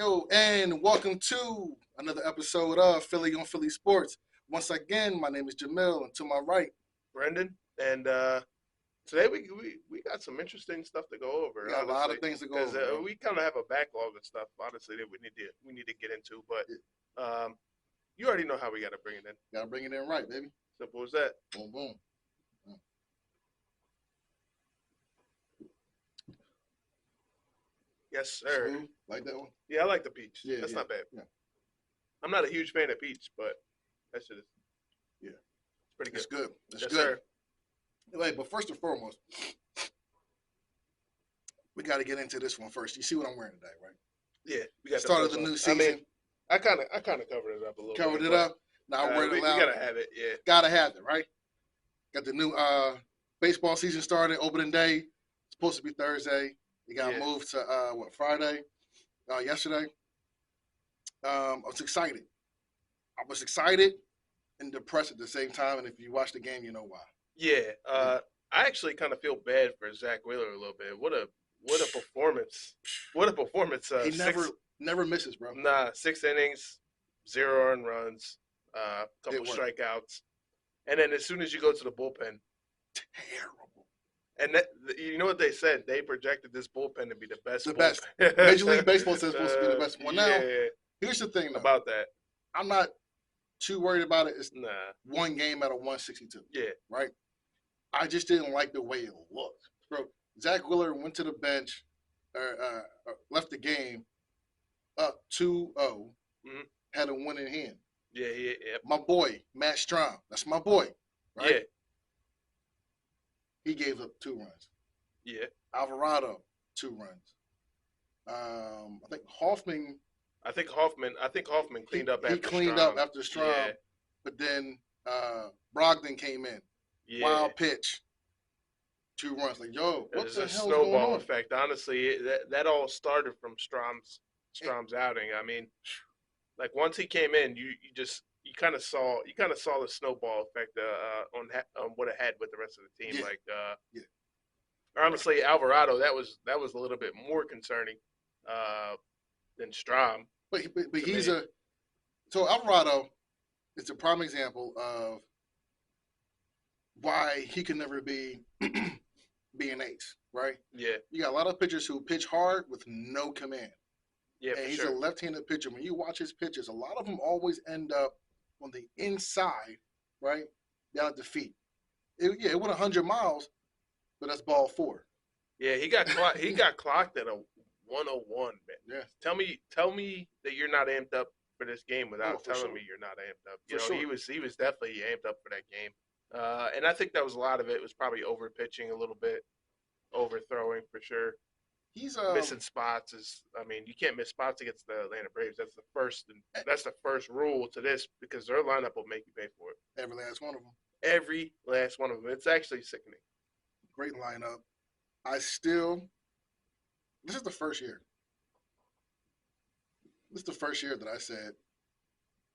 Yo, and welcome to another episode of Philly on Philly Sports. Once again, my name is Jamil, and to my right, Brendan, and today we got some interesting stuff to go over. we got a lot of things to go because over. Bro. we kind of have a backlog of stuff, honestly, that we need to get into. But you already know how we got to bring it in. Gotta bring it in right, baby. Simple as that. Boom, boom. Yes, sir. Smooth. Like that one? Yeah, I like the peach. Yeah, That's not bad. Yeah. I'm not a huge fan of peach, but that shit is it's pretty good. It's good. It's Yes, good. sir. Wait, but first and foremost, we got to get into this one first. You see what I'm wearing today, right? Yeah, we got Start of first the one. new season. I mean, I kind of covered it up a little. Covered bit, it but, up. Now I wear we it loud. gotta have it. Yeah. Gotta have it, right? Got the new baseball season started. Opening day supposed to be Thursday. It got moved to Friday? Yesterday. I was excited. I was excited and depressed at the same time. And if you watch the game, you know why. Yeah. I actually kind of feel bad for Zach Wheeler a little bit. What a performance! What a performance! He never misses, bro. 6 innings, 0 earned runs, couple strikeouts, and then as soon as you go to the bullpen, terrible. And that, you know what they said? They projected this bullpen to be the best. The best. Major League Baseball says it's supposed to be the best one. Now, here's the thing though. About that. I'm not too worried about it. It's Nah. one game out of 162. Yeah. Right? I just didn't like the way it looked. Bro, Zach Wheeler went to the bench, left the game up 2-0, had a win in hand. Yeah. My boy, Matt Strahm, that's my boy, right? Yeah. He gave up 2 runs. Yeah. Alvarado, 2 runs. I think Hoffman cleaned up after He cleaned Strahm. up after Strahm, Yeah. but then Brogdon came in. Yeah. Wild pitch. 2 runs. Like, yo, what the hell a is snowball going on? effect. Honestly, that all started from Strahm's outing. I mean, like once he came in, you kind of saw the snowball effect on what it had with the rest of the team. Yeah. Honestly, Alvarado, that was a little bit more concerning than Strahm. But he's so Alvarado is a prime example of why he can never be an ace, right? Yeah. You got a lot of pitchers who pitch hard with no command. Yeah, and he's sure. a left-handed pitcher. When you watch his pitches, a lot of them always end up on the inside, right, down at the feet. It went 100 miles, but that's ball 4. Yeah, he got clocked at a 101, man. Yeah. Tell me that you're not amped up for this game without telling me you're not amped up. He was definitely amped up for that game. And I think that was a lot of it was probably over pitching a little bit, overthrowing for sure. He's missing spots you can't miss spots against the Atlanta Braves. That's the first rule to this because their lineup will make you pay for it. Every last one of them. Every last one of them. It's actually sickening. Great lineup. This is the first year. This is the first year that I said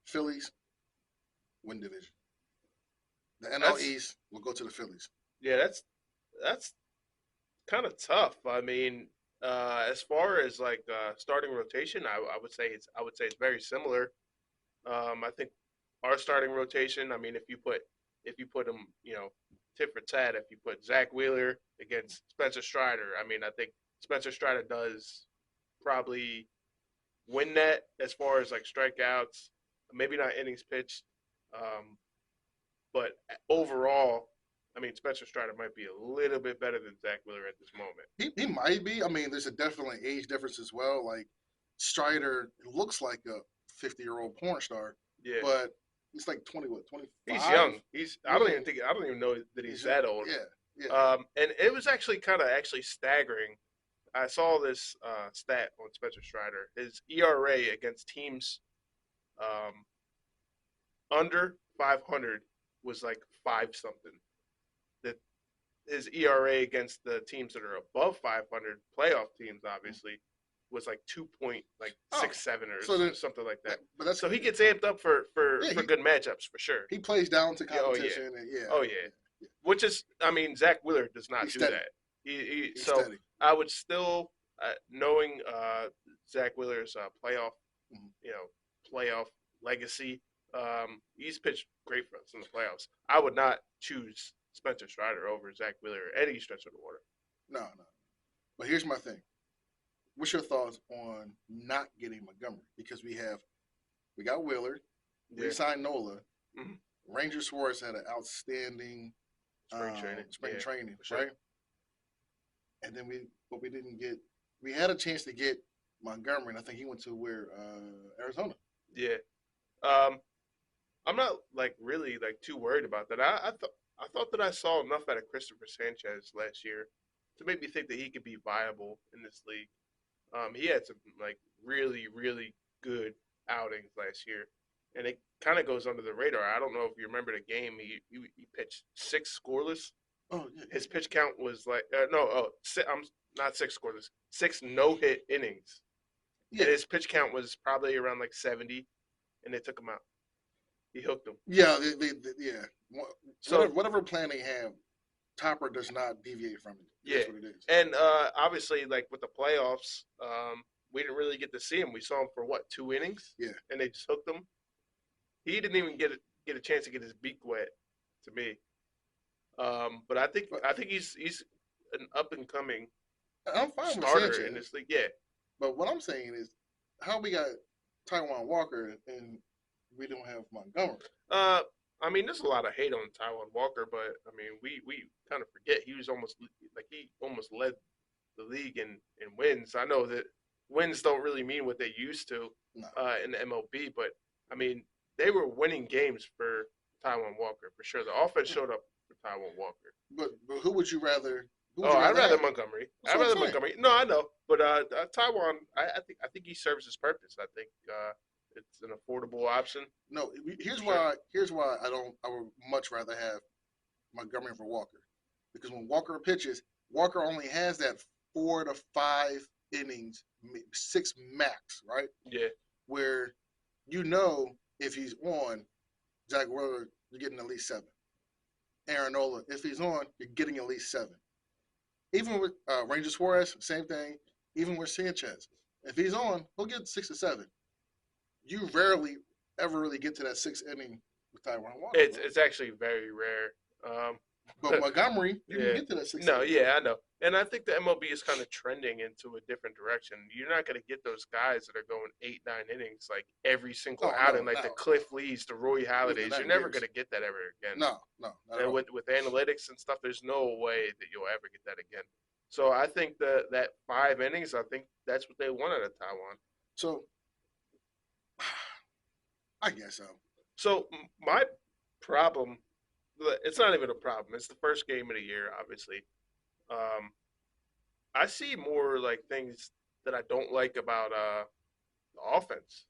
Phillies win division. The NL East will go to the Phillies. Yeah, that's kind of tough. I mean, as far as like starting rotation, I would say it's very similar. I think our starting rotation. I mean, if you put them, tit for tat. If you put Zach Wheeler against Spencer Strider, I mean, I think Spencer Strider does probably win that as far as like strikeouts. Maybe not innings pitched, but overall, I mean, Spencer Strider might be a little bit better than Zach Wheeler at this moment. He might be. I mean, there's a definitely age difference as well. Like Strider looks like a 50-year-old porn star, but he's like 25. He's young. I don't even know that he's that old. Yeah. And it was actually staggering. I saw this stat on Spencer Strider. His ERA against teams under 500 was like 5 something. That his ERA against the teams that are above 500, playoff teams obviously, was like 2.67 or something like that. But so he gets amped up for good matchups for sure. He plays down to competition. Which is, I mean, Zach Wheeler does not He's do steady. that. He's so steady. I would still, knowing Zach Wheeler's playoff, Mhm. you know, playoff legacy. He's pitched great for us in the playoffs. I would not choose Spencer Strider over Zach Wheeler any stretch of the water. No, no. But here's my thing. What's your thoughts on not getting Montgomery? Because we got Wheeler, Yeah. re-signed Nola. Mm-hmm. Ranger Suarez had an outstanding Spring training. spring training, sure. right? And then we didn't get. We had a chance to get Montgomery, and I think he went to where Arizona. Yeah. I'm not like really like too worried about that. I thought that I saw enough out of Christopher Sanchez last year to make me think that he could be viable in this league. He had some like really good outings last year, and it kind of goes under the radar. I don't know if you remember the game. He pitched 6 scoreless. Oh yeah. His pitch count was like no, I'm not 6 scoreless, 6 no-hit innings. Yeah. And his pitch count was probably around like 70, and they took him out. He hooked him. Yeah, yeah. So whatever plan they have, Topper does not deviate from it. That's what it is. And obviously, like with the playoffs, we didn't really get to see him. We saw him for what, 2 innings? Yeah. And they just hooked him. He didn't even get a chance to get his beak wet, to me. But I think he's an up and coming starter in this league. Yeah. But what I'm saying is, how we got Taijuan Walker and we don't have Montgomery. I mean, there's a lot of hate on Taijuan Walker, but I mean, we kind of forget he almost led the league in wins. I know that wins don't really mean what they used to in the MLB, but I mean, they were winning games for Taijuan Walker for sure. The offense showed up for Taijuan Walker. But who would you rather? I'd rather Montgomery. I'd rather Montgomery. No, I know, but Taijuan, I think he serves his purpose. I think it's an affordable option. No, here's why I would much rather have Montgomery for Walker, because when Walker pitches, Walker only has that 4 to 5 innings, 6 max, right? Yeah. Where if he's on, Zach Wheeler, you're getting at least 7. Aaron Nola, if he's on, you're getting at least 7. Even with Ranger Suarez, same thing. Even with Sanchez, if he's on, he'll get 6 to 7. You rarely ever really get to that 6th inning with Taijuan Walker. It's actually very rare. But Montgomery, you can get to that 6th inning. Yeah, I know. And I think the MLB is kind of trending into a different direction. You're not going to get those guys that are going 8, 9 innings like every single outing, the Cliff Lees, the Roy Halladay's. You're never going to get that ever again. No. And with analytics and stuff, there's no way that you'll ever get that again. So I think that 5 innings, I think that's what they want out of Taijuan. So I guess so. So my problem, it's not even a problem. It's the first game of the year, obviously. I see more like things that I don't like about the offense.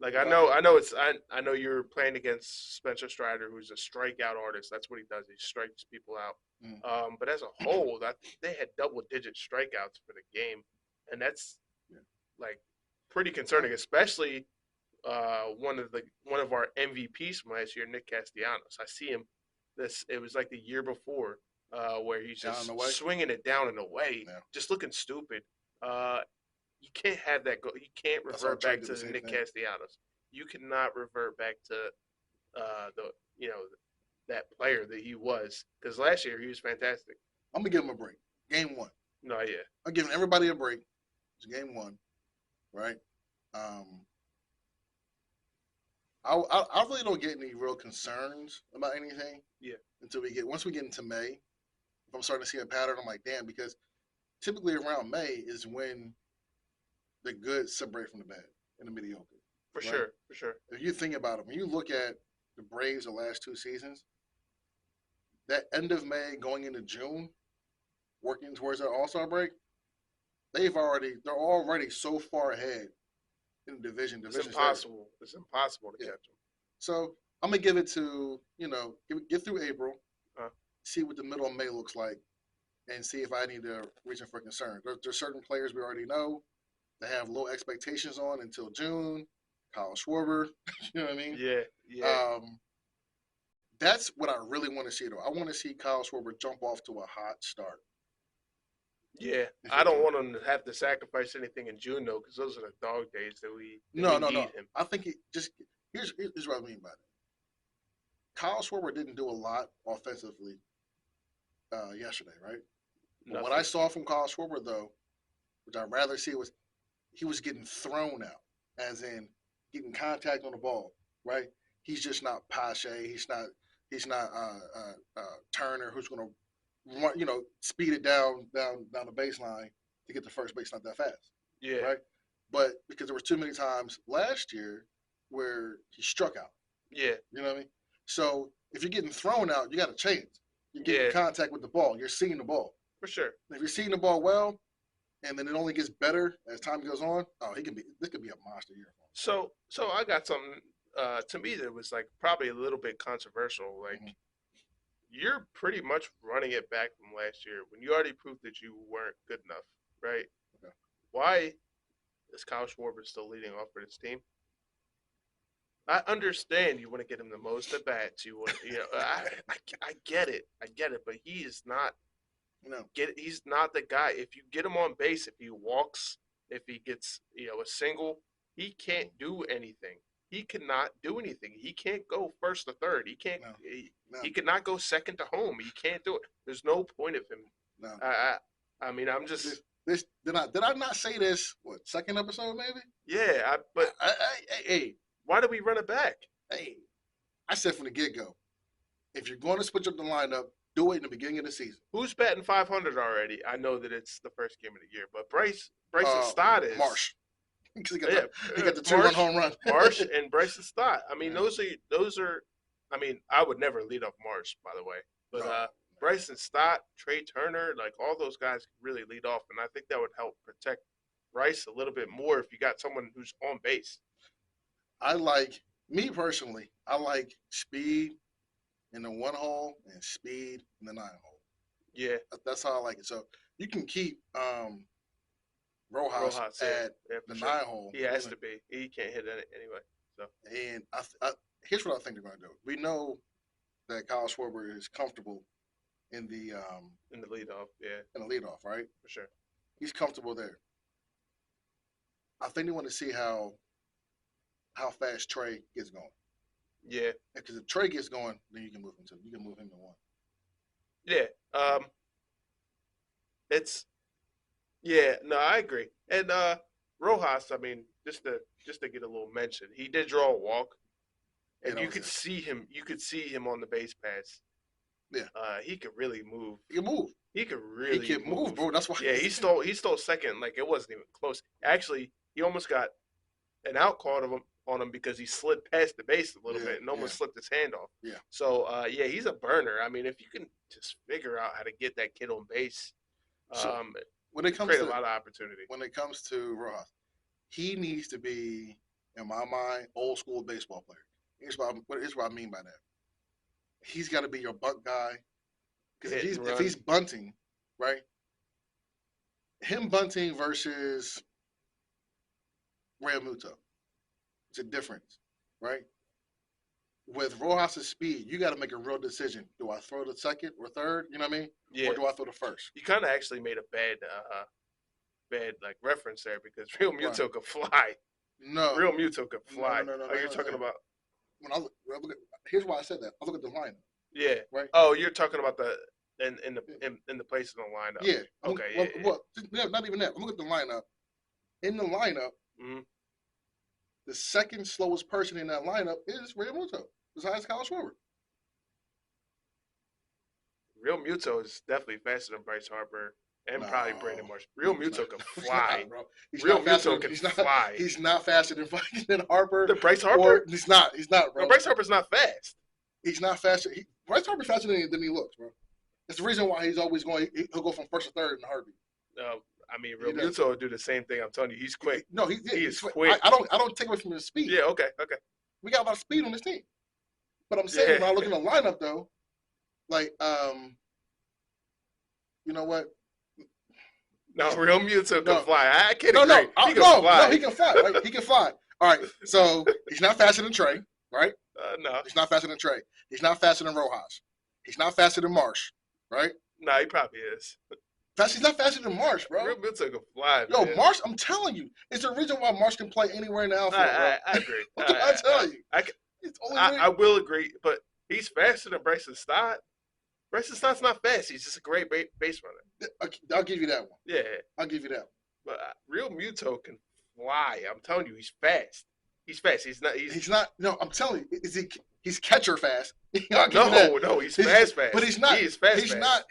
Like I know you're playing against Spencer Strider, who's a strikeout artist. That's what he does. He strikes people out. Mm. But as a whole, they had double-digit strikeouts for the game, and that's like pretty concerning, especially one of our MVPs from last year, Nick Castellanos. I see him. It was like the year before, where he's just swinging it down and away, just looking stupid. You can't have that go. You can't revert back to Nick Castellanos. You cannot revert back to that player that he was, because last year he was fantastic. I'm gonna give him a break. Game 1. No, yeah. I'm giving everybody a break. It's game 1, right? I really don't get any real concerns about anything. Yeah. Until once we get into May, if I'm starting to see a pattern, I'm like, damn, because typically around May is when the good separate from the bad and the mediocre. For sure. If you think about it, when you look at the Braves the last 2 seasons, that end of May going into June, working towards that All-Star break, they're already so far ahead in the division. It's impossible. It's impossible to catch them. So I'm gonna give it to get through April, see what the middle of May looks like, and see if I need to reach in for concern. There's certain players we already know that have low expectations on until June. Kyle Schwarber, you know what I mean? Yeah. That's what I really want to see, though. I want to see Kyle Schwarber jump off to a hot start. Yeah, I don't want him to have to sacrifice anything in June though, because those are the dog days that we No. need him. I think he just here's what I mean by that. Kyle Schwarber didn't do a lot offensively yesterday, right? But what I Nothing. saw from Kyle Schwarber though, which I'd rather see, was he was getting thrown out, as in getting contact on the ball, right? He's just not Pache. He's not Turner, who's going to run, speed it down the baseline to get to first base. Not that fast, Yeah, right? But because there was too many times last year where he struck out. yeah, You know what I mean? So if you're getting thrown out, you got to change. You're getting yeah, contact with the ball. You're seeing the ball. for sure. If you're seeing the ball well, and then it only gets better as time goes on. Oh, he can be. This could be a monster year for So I got something. To me, that was like probably a little bit controversial. Like him. you're pretty much running it back from last year when you already proved that you weren't good enough, right? Okay. Why is Kyle Schwarber still leading off for this team? I understand you want to get him the most at bats. I get it, but he is not No, he's not the guy. If you get him on base, if he walks, if he gets a single, he can't do anything. He cannot do anything. He can't go first to third. He can't. no, no, He cannot go second to home. He can't do it. There's no point of him. no. I mean, I'm just This did I not say this? What, second episode maybe? yeah. But Hey, why do we run it back? hey, I said from the get go, if you're going to switch up the lineup, do it in the beginning of the season. Who's batting 500 already? I know that it's the first game of the year, but Bryson Stott is Marsh. Because Yeah, he got the 2-run home run. Marsh and Bryson Stott. I mean, Yeah. those are. I mean, I would never lead off Marsh, by the way, but No. Bryson Stott, Trey Turner, like all those guys could really lead off, and I think that would help protect Bryce a little bit more if you got someone who's on base. Me personally, I like speed in the 1 hole and speed in the 9 hole. Yeah, That's how I like it. So you can keep Rojas Rojas, at yeah, the for sure. 9 hole. He has to be. He can't hit it anyway. So And here's what I think they're going to do. We know that Kyle Schwarber is comfortable in the in the leadoff, yeah, leadoff, right? for sure. He's comfortable there. I think they want to see how fast Trey gets going. Yeah, Because if Trey gets going, then you can move him to 1. yeah. It's yeah. No, I agree. And Rojas, I mean, just to get a little mention, he did draw a walk, Yeah, and that you was could it. see him. You could see him on the base pass. Yeah. He could really move. He can move. He could He really can move, bro. That's why. Yeah, he stole second. Like it wasn't even close. Actually, he almost got an out called on him because he slid past the base a little Yeah, bit and almost yeah. slipped his hand off. Yeah. So yeah, he's a burner. I mean, if you can just figure out how to get that kid on base, So when it comes create to a lot of opportunity. Rojas, he needs to be, in my mind, old school baseball player. Here's what I mean by that. He's got to be your bunt guy. Because Hit and if run. he's bunting, right? Him bunting versus Realmuto, it's a difference, right? With Rojas' speed, you got to make a real decision. Do I throw the second or third? You know what I mean? Yeah, Or do I throw the first? you kind of actually made a bad like reference there because Real Right. Muto could fly. No. Real Muto could fly. No, Oh, you're talking about When I look at, here's why I said that. I look at the lineup, yeah. right? Oh, you're talking about the in the place in the lineup. Yeah. Okay. Not even that. I'm looking at the lineup. In the lineup, Mhm. the second slowest person in that lineup is Realmuto, besides Kyle Schwarber. Real Muto is definitely faster than Bryce Harper and probably Brandon Marsh. No, Real he's Muto not. can He's fly. not, bro. He's Real not faster. Muto can fly. He's not faster than fucking Harper. The Bryce Harper? Or he's not, bro. No, Bryce Harper's not fast. He's not faster. Bryce Harper's faster than he looks, bro. That's the reason why he's always going. He'll go from first to third in a heartbeat. I mean, Real He does. Muto will do the same thing. I'm telling you, he's quick. No, He he's is quick. I don't take away from his speed. Yeah. Okay. We got a lot of speed on this team. But I'm saying Yeah. when I look at the lineup though, like you know what? No, Real Muto can No. fly. I can't No, agree. He can no, fly. he can fly. Right? He can fly. All right. So he's not faster than Trey, right? No, He's not faster than Trey. He's not faster than Rojas. He's not faster than Marsh, right? no, he probably is. He's not faster than Marsh, bro. Real Muto can fly, Yo, man. Marsh, I'm telling you, it's the reason why Marsh can play anywhere in the outfield, bro. I agree. I'm telling you. I will agree, but he's faster than Bryson Stott. Bryson Stott's not fast. He's just a great base runner. I'll give you that one. Yeah. I'll give you that one. But Real Muto can fly. I'm telling you, he's fast. He's fast. He's not. No, I'm telling you, he's catcher fast. No, he's fast. But he's not. He is fast.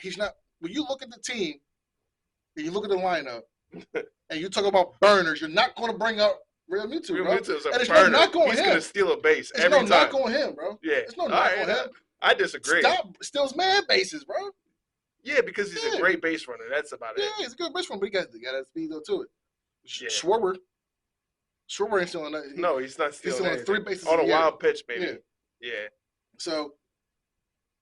He's not. When you look at the team, and you look at the lineup, and you talk about burners, you're not going to bring up Real Muto, Real bro. Muto's a and burner. No knock on he's him. Going to steal a base There's every no time. knock on him, bro. Yeah. There's no knock on him. I disagree. Steals man bases, bro. Yeah, because he's a great base runner. That's about it. Yeah, he's a good base runner, but he got that speed though to it. Yeah. Schwarber ain't stealing that. No, he's not stealing. He's stealing 3 bases on a wild pitch, baby. Yeah. So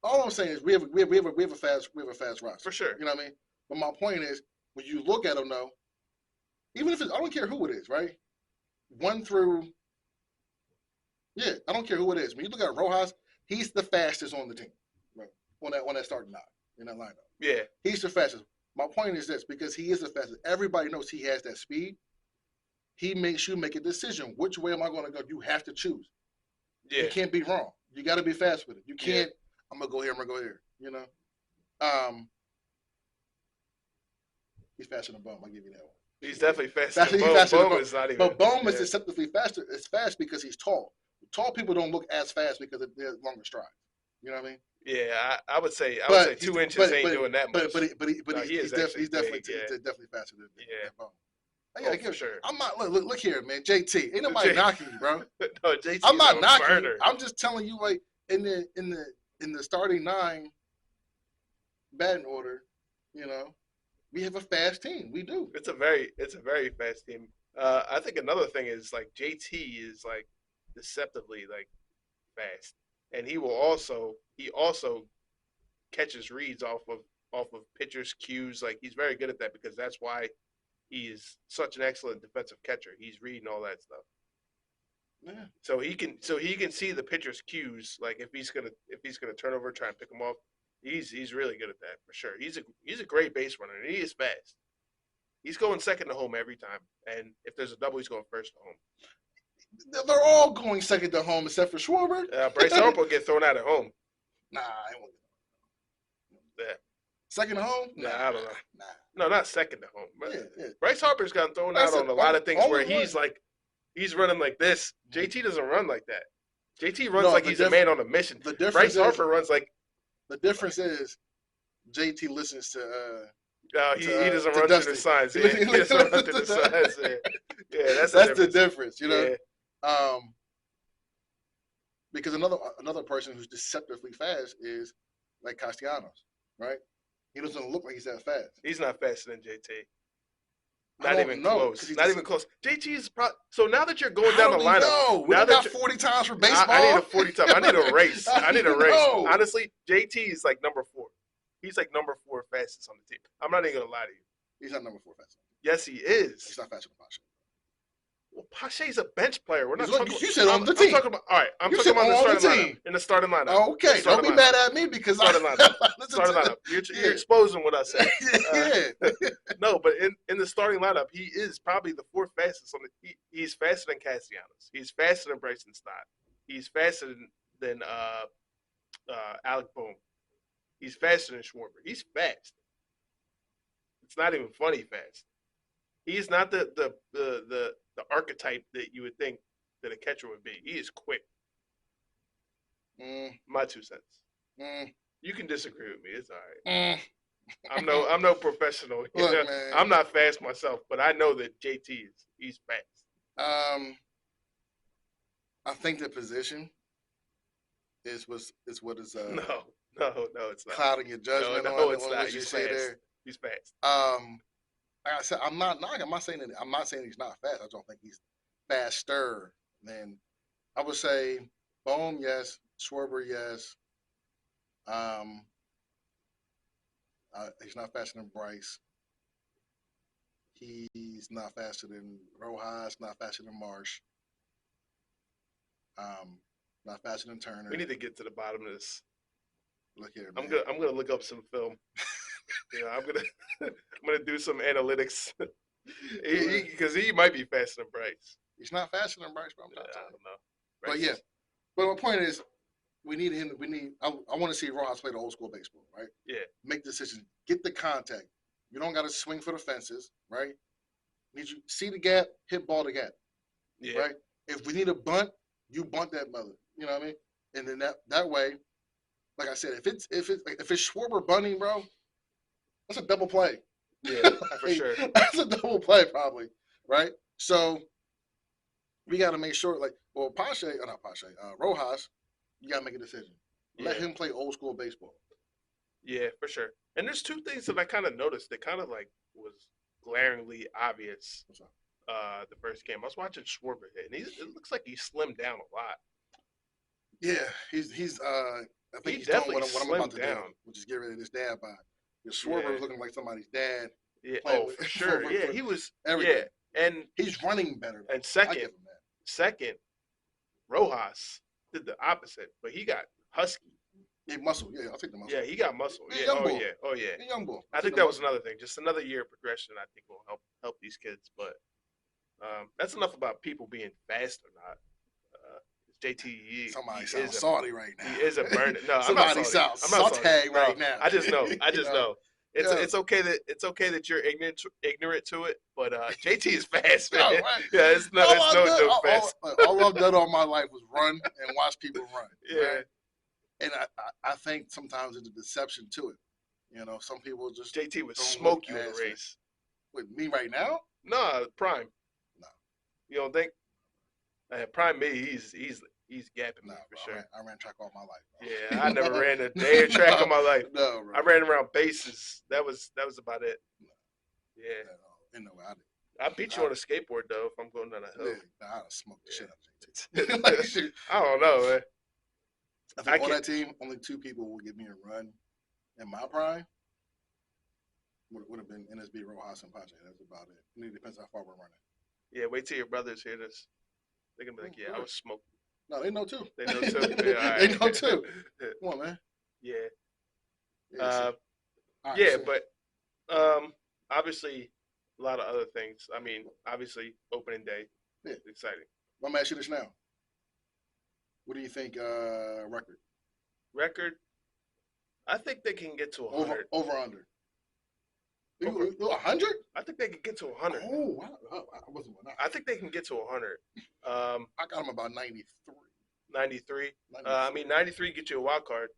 all I'm saying is we have a fast roster for sure. You know what I mean? But my point is when you look at them though, even if I don't care who it is, right? 1 through I don't care who it is. When you look at Rojas, he's the fastest on the team, right? On that starting line in that lineup. Yeah, he's the fastest. My point is this: because he is the fastest, everybody knows he has that speed. He makes you make a decision. Which way am I going to go? You have to choose. Yeah, you can't be wrong. You got to be fast with it. You can't. I'm gonna go here. I'm gonna go here. You know. He's faster than Bohm. I'll give you that one. He's definitely faster than Bohm. Bohm is not even. But Bohm is deceptively faster. It's fast because he's tall. Tall people don't look as fast because they're longer strides. You know what I mean? Yeah, I would say 2 inches ain't doing that much. He's definitely faster than Bohm. For sure. I'm not look here, man. JT, ain't nobody knocking you, bro. No, JT. I'm not knocking you. I'm just telling you, like in the starting 9 batting order, you know, we have a fast team. We do. It's a very fast team. I think another thing is like JT is like deceptively like fast, and he also catches reads off of pitchers' cues. Like he's very good at that because that's why he is such an excellent defensive catcher. He's reading all that stuff. Yeah. So he can see the pitcher's cues. Like if he's gonna turn over, try and pick him off. He's really good at that for sure. He's a great base runner and he is fast. He's going second to home every time, and if there's a double, he's going first to home. They're all going second to home except for Schwarber. Bryce Harper will get thrown out at home. Nah, I won't. Yeah. Second to home? Nah, I don't know. Nah. No, not second to home. Yeah. Bryce Harper's gotten thrown out on a lot of things where he's running like this. JT doesn't run like that. JT runs like he's a man on a mission. Bryce Harper runs like. The difference is JT listens to. He doesn't run through the signs. He doesn't run through the signs. Yeah, that's the difference, you know. Yeah. Because another person who's deceptively fast is like Castellanos, right? He doesn't look like he's that fast. He's not faster than JT. Not even close. Not even close. JT is so now that you're going down the lineup. We got 40 times for baseball. I need a 40 time. I need a race. I need a race. Honestly, JT is like number 4. He's like number 4 fastest on the team. I'm not even gonna lie to you. He's not number 4 fastest. Yes, he is. He's not faster than Pache. Well, Pache's a bench player. We're not talking. You said on the team. I'm talking about. All right, I'm talking about the starting lineup. In the starting lineup. Okay, don't be mad at me because starting lineup. You're exposing what I said. No, but in the starting lineup, he is probably the 4th fastest on the. He's faster than Castellanos. He's faster than Bryson Stott. He's faster than Alec Bohm. He's faster than Schwarber. He's fast. It's not even funny fast. He's not the archetype that you would think that a catcher would be. He is quick. My 2 cents. You can disagree with me. It's all right. I'm no professional. Look, I'm not fast myself, but I know that JT he's fast. I think the position is what is no, it's not clouding your judgment on it's not. What you say there. He's fast. Like I said, I'm not saying he's not fast. I don't think he's faster than. I would say Bohm, yes. Schwarber, yes. He's not faster than Bryce. He's not faster than Rojas. Not faster than Marsh. Not faster than Turner. We need to get to the bottom of this. Look here, man. I'm gonna look up some film. I'm to do some analytics Right. because he might be faster than Bryce. He's not faster than Bryce, but I'm not I telling you. don't know. But Bryce yeah, is- but my point is, we need him. We need. I want to see Rojas play the old school baseball, right? yeah, Make decisions, get the contact. You don't got to swing for the fences, right? Need you see the gap, hit ball the gap, yeah, right? If we need a bunt, you bunt that mother. You know what I mean? And then that way, like I said, if it's Schwarber bunting, bro, that's a double play. yeah, for Like, sure. that's a double play, probably, right? So we got to make sure, like, well, Rojas, you got to make a decision. Let Yeah, him play old school baseball. yeah, for sure. And there's two things that I kind of noticed that kind of like was glaringly obvious. What's up? The first game I was watching Schwarber hit, and it looks like he slimmed down a lot. Yeah, he's I think He he's doing definitely what I'm about slimmed to do, down. which is get rid of his dad bod. Because Schwarber Yeah, was looking like somebody's dad yeah. playing Oh, with for sure. Yeah, for he was. everything. Yeah, and He's running better. Though. I second, give him that. second, Rojas did the opposite, but he got husky. Yeah, muscle. Yeah, I'll take the muscle. Yeah, he got muscle. Yeah, Yeah. young Oh bull. yeah. Oh yeah. Yeah, young bull. I think that was another thing. Just another year of progression. I think will help these kids. But that's enough about people being fast or not. JT, Somebody he sounds is salty right now. he is a burner. No, I'm Somebody not salty. sounds I'm not saute salty. right No, now. I just know. I You just know? know. It's Yeah. it's okay that you're ignorant to it. But JT is fast, No, man. right. Yeah, it's no joke fast. All I've done all my life was run and watch people run. Yeah. Right? And I think sometimes there's a deception to it. You know, some people just JT would don't smoke look you in a as race. with me right now. Nah, Prime. No. You don't think? Prime me, he's gapping me No, for bro, sure. I ran track all my life. Bro. Yeah, I never ran a day of track in my life. No, bro. I ran around bases. That was about it. No. Yeah. No way. I beat you on a skateboard though if I'm going down a hill. I'd smoke the shit out of JT. Like, shit. I don't know, man. I think on that team, only two people will give me a run in my prime. Would have been NSB, Rojas, and Pache. That's about it. And it depends how far we're running. Yeah, wait till your brothers hear this. They're gonna be like, "Yeah, I was smoking." No, they know too. They know too. Yeah, They know too. Come on, man. Yeah. Yeah, Yeah, so, but obviously a lot of other things. I mean, obviously opening day. Yeah. It's exciting. I'm gonna ask you this now. What do you think record? Record. I think they can get to 100. Over under. Over. 100? I think they can get to 100. Oh, wow. I wasn't. I think they can get to 100. I got them about 93. 93. I mean, 93 get you a wild card.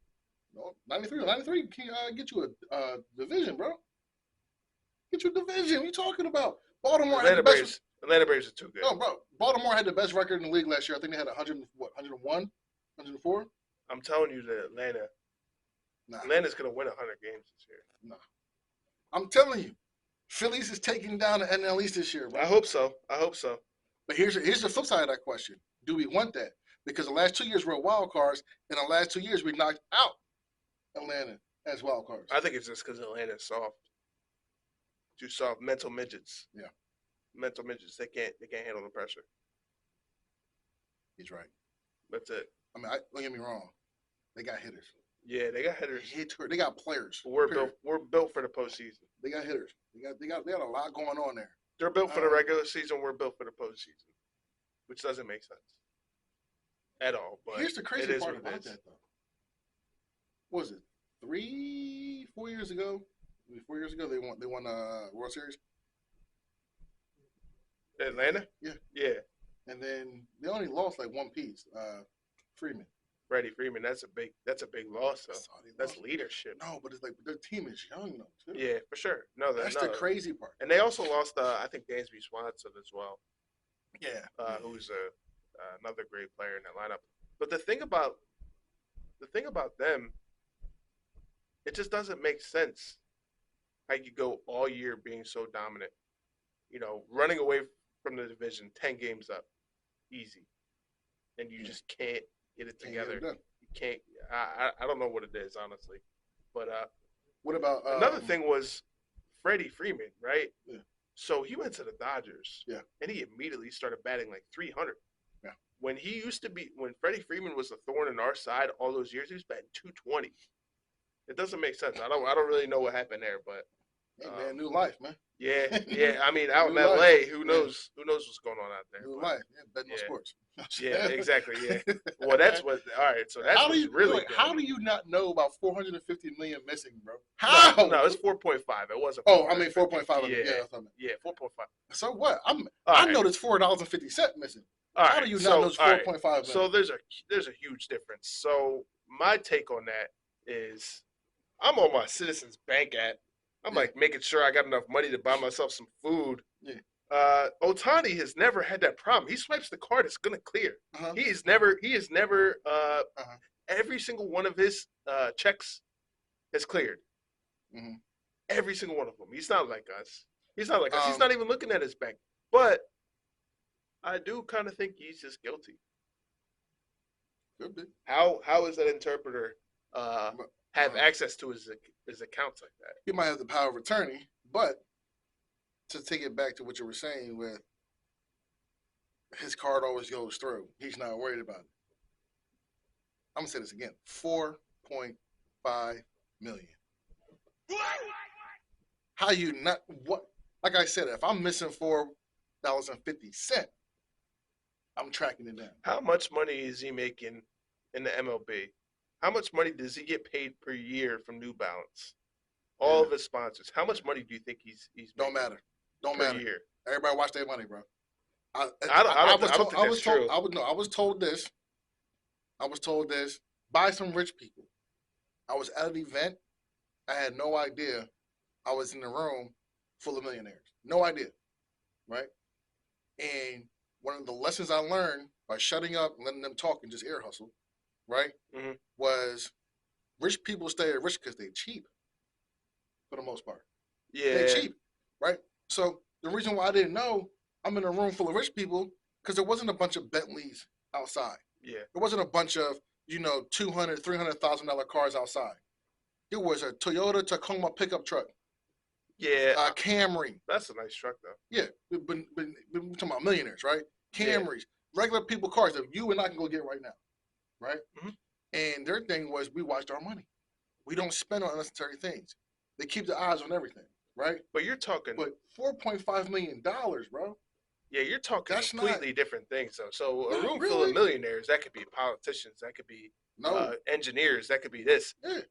No, 93 can get you a division, bro. Get you a division. What are you talking about? Baltimore had the best. Atlanta Braves are too good. No, bro. Baltimore had the best record in the league last year. I think they had 101, 104. I'm telling you that Atlanta's going to win 100 games this year. No. I'm telling you. Phillies is taking down the NL East this year, bro. I hope so. But here's the flip side of that question. Do we want that? Because the last 2 years were wild cards, and the last 2 years we knocked out Atlanta as wild cards. I think it's just because Atlanta's soft. Too soft. Mental midgets. Yeah. Mental midgets. They can't handle the pressure. He's right. That's it. I mean, don't get me wrong. They got hitters. Yeah, they got hitters. They got players. We're built for the postseason. They got hitters. They got a lot going on there. They're built for the regular season. We're built for the postseason, which doesn't make sense at all. But here's the crazy part about that, though. What was it 4 years ago? 4 years ago, they won World Series. Atlanta. Yeah. And then they only lost like one piece. Freeman. Freddie Freeman. That's a big loss. Though. That's leadership. No, but it's like their team is young though too. Yeah, for sure. No, that's the crazy part. And they also lost. I think Dansby Swanson as well. Yeah. Who's another great player in that lineup. But the thing about them, it just doesn't make sense how you go all year being so dominant. You know, running away from the division 10 games up, easy, and you just can't get it together. You can't. I don't know what it is honestly, but what about another thing was Freddie Freeman, right? Yeah. So he went to the Dodgers. Yeah. And he immediately started batting like 300. Yeah. When Freddie Freeman was a thorn in our side all those years, he was batting 220. It doesn't make sense. I don't really know what happened there, but Hey man, new life, man. Yeah. I mean, out in New life. LA, who Yeah. knows? Who knows what's going on out there? New But life. Yeah, bet no yeah, sports. yeah, exactly. Yeah. Well, that's what. All right, so that's what's really good. How do you not know about 450 million missing, bro? No, How? no, it's 4.5. It wasn't. Oh, I mean 4.5. Yeah, Yeah, that's what I meant. yeah, 4.5. So what? All I right, know there's $4.50 missing. all How right. do you not know So, it's all right. 4.5 So million? there's a huge difference. So my take on that is, I'm on my Citizens Bank app. I'm Yeah. like making sure I got enough money to buy myself some food. Yeah. Otani has never had that problem. He swipes the card, it's gonna clear. Uh-huh. He is never every single one of his checks has cleared. Mm-hmm. Every single one of them. He's not like us. He's not like us. He's Um, not even looking at his bank. But I do kind of think he's just guilty. Could be. How is that interpreter have access to his accounts like that? He might have the power of attorney, but to take it back to what you were saying with his card always goes through. He's not worried about it. I'm gonna say this again: 4.5 million. How you not what? Like I said, if I'm missing $4.50, I'm tracking it down. How much money is he making in the MLB? How much money does he get paid per year from New Balance? All of his sponsors. How much money do you think he's making? Don't matter. Don't per matter. year? Everybody watch their money, bro. I don't think that's true. I was told this. I was told this by some rich people. I was at an event. I had no idea I was in a room full of millionaires. No idea, right? And one of the lessons I learned by shutting up and letting them talk and just ear hustle, right, Mhm. was rich people stay rich because they're cheap, for the most part. Yeah. They're cheap, right? So the reason why I didn't know I'm in a room full of rich people because there wasn't a bunch of Bentleys outside. Yeah. There wasn't a bunch of $200,000, $300,000 cars outside. It was a Toyota Tacoma pickup truck, Yeah. Camry. That's a nice truck though. Yeah, we're talking about millionaires, right? Camrys, regular people cars that you and I can go get right now, right? Mhm. And their thing was we watched our money. We don't spend on unnecessary things. They keep their eyes on everything, right? But you're talking. But $4.5 million, bro. Yeah, you're talking That's completely different things though. So a Not room full really. of millionaires, that could be politicians, that could be No, engineers, that could be this. yeah,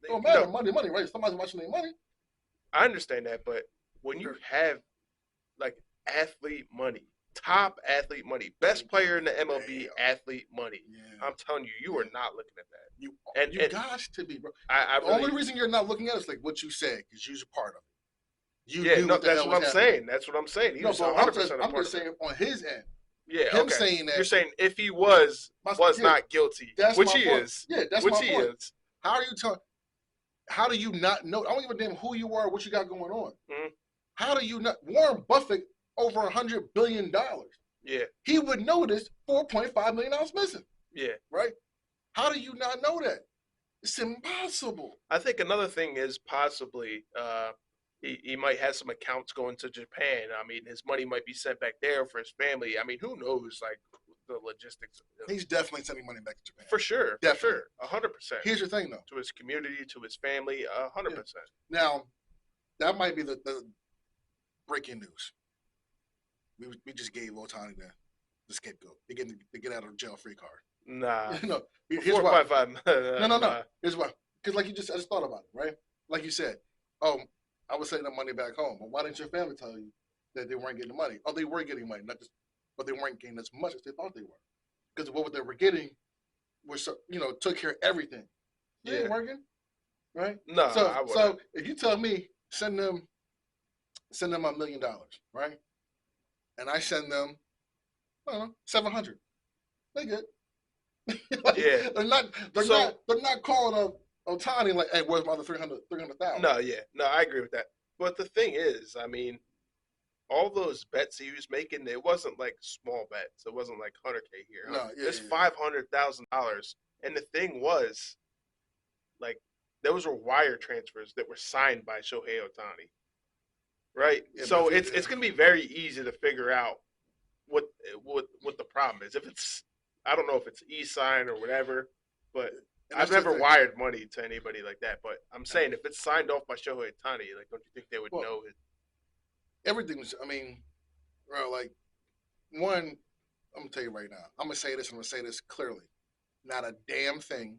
They- don't you matter. know, Money, right? Somebody's watching their money. I understand that, but when you have like athlete money, top athlete money, best player in the MLB athlete money, Yeah, I'm telling you, you are not looking at that. you And got to be, bro. I The really, only reason you're not looking at it is like what you said, because you're part of it. You yeah, knew no, what the that's hell what was I'm happening. saying. That's what I'm saying. He No, was bro, 100% a I'm part just of it. saying on his end. Yeah, Him okay. saying that You're saying if he was not guilty, that's which my he point. is, Yeah, that's which my he point. is. How are you telling? How do you not know? I don't give a damn who you are, what you got going on. Mhm. How do you not? Warren Buffett over $100 billion. Yeah, He would notice $4.5 million missing, yeah. right? How do you not know that? It's impossible. I think another thing is possibly he might have some accounts going to Japan. I mean, his money might be sent back there for his family. I mean, who knows? Like the logistics. He's definitely sending money back to Japan. For sure, Definitely. 100%. Here's the thing, though. To his community, to his family, 100%. Now, that might be the breaking news. We just gave Otani the scapegoat. They get out of jail free card. Nah. No, here's 4.5. No. Here's why. Because like I just thought about it, right? Like you said, I was sending the money back home. But why didn't your family tell you that they weren't getting the money? Oh, they were getting money, not just, but they weren't getting as much as they thought they were. Because what they were getting was, took care of everything. It ain't working, right? No, so if you tell me send them $1 million, right? And I send them, I don't know, 700. They good. Yeah. They're not calling up Otani like, hey, where's my other 300,000? No, yeah. No, I agree with that. But the thing is, I mean, all those bets he was making, it wasn't like small bets. It wasn't like 100K here. No, it's $500,000. And the thing was, like, those were wire transfers that were signed by Shohei Otani. Right? Yeah, so it's going to be very easy to figure out what the problem is. If it's, I don't know if it's e-sign or whatever, but And I've that's the never thing. wired money to anybody like that, but I'm saying if it's signed off by Shohei Ohtani, like, don't you think they would Well, know it? everything's. I mean, bro, like one. I'm gonna tell you right now. I'm gonna say this. I'm gonna say this clearly. Not a damn thing,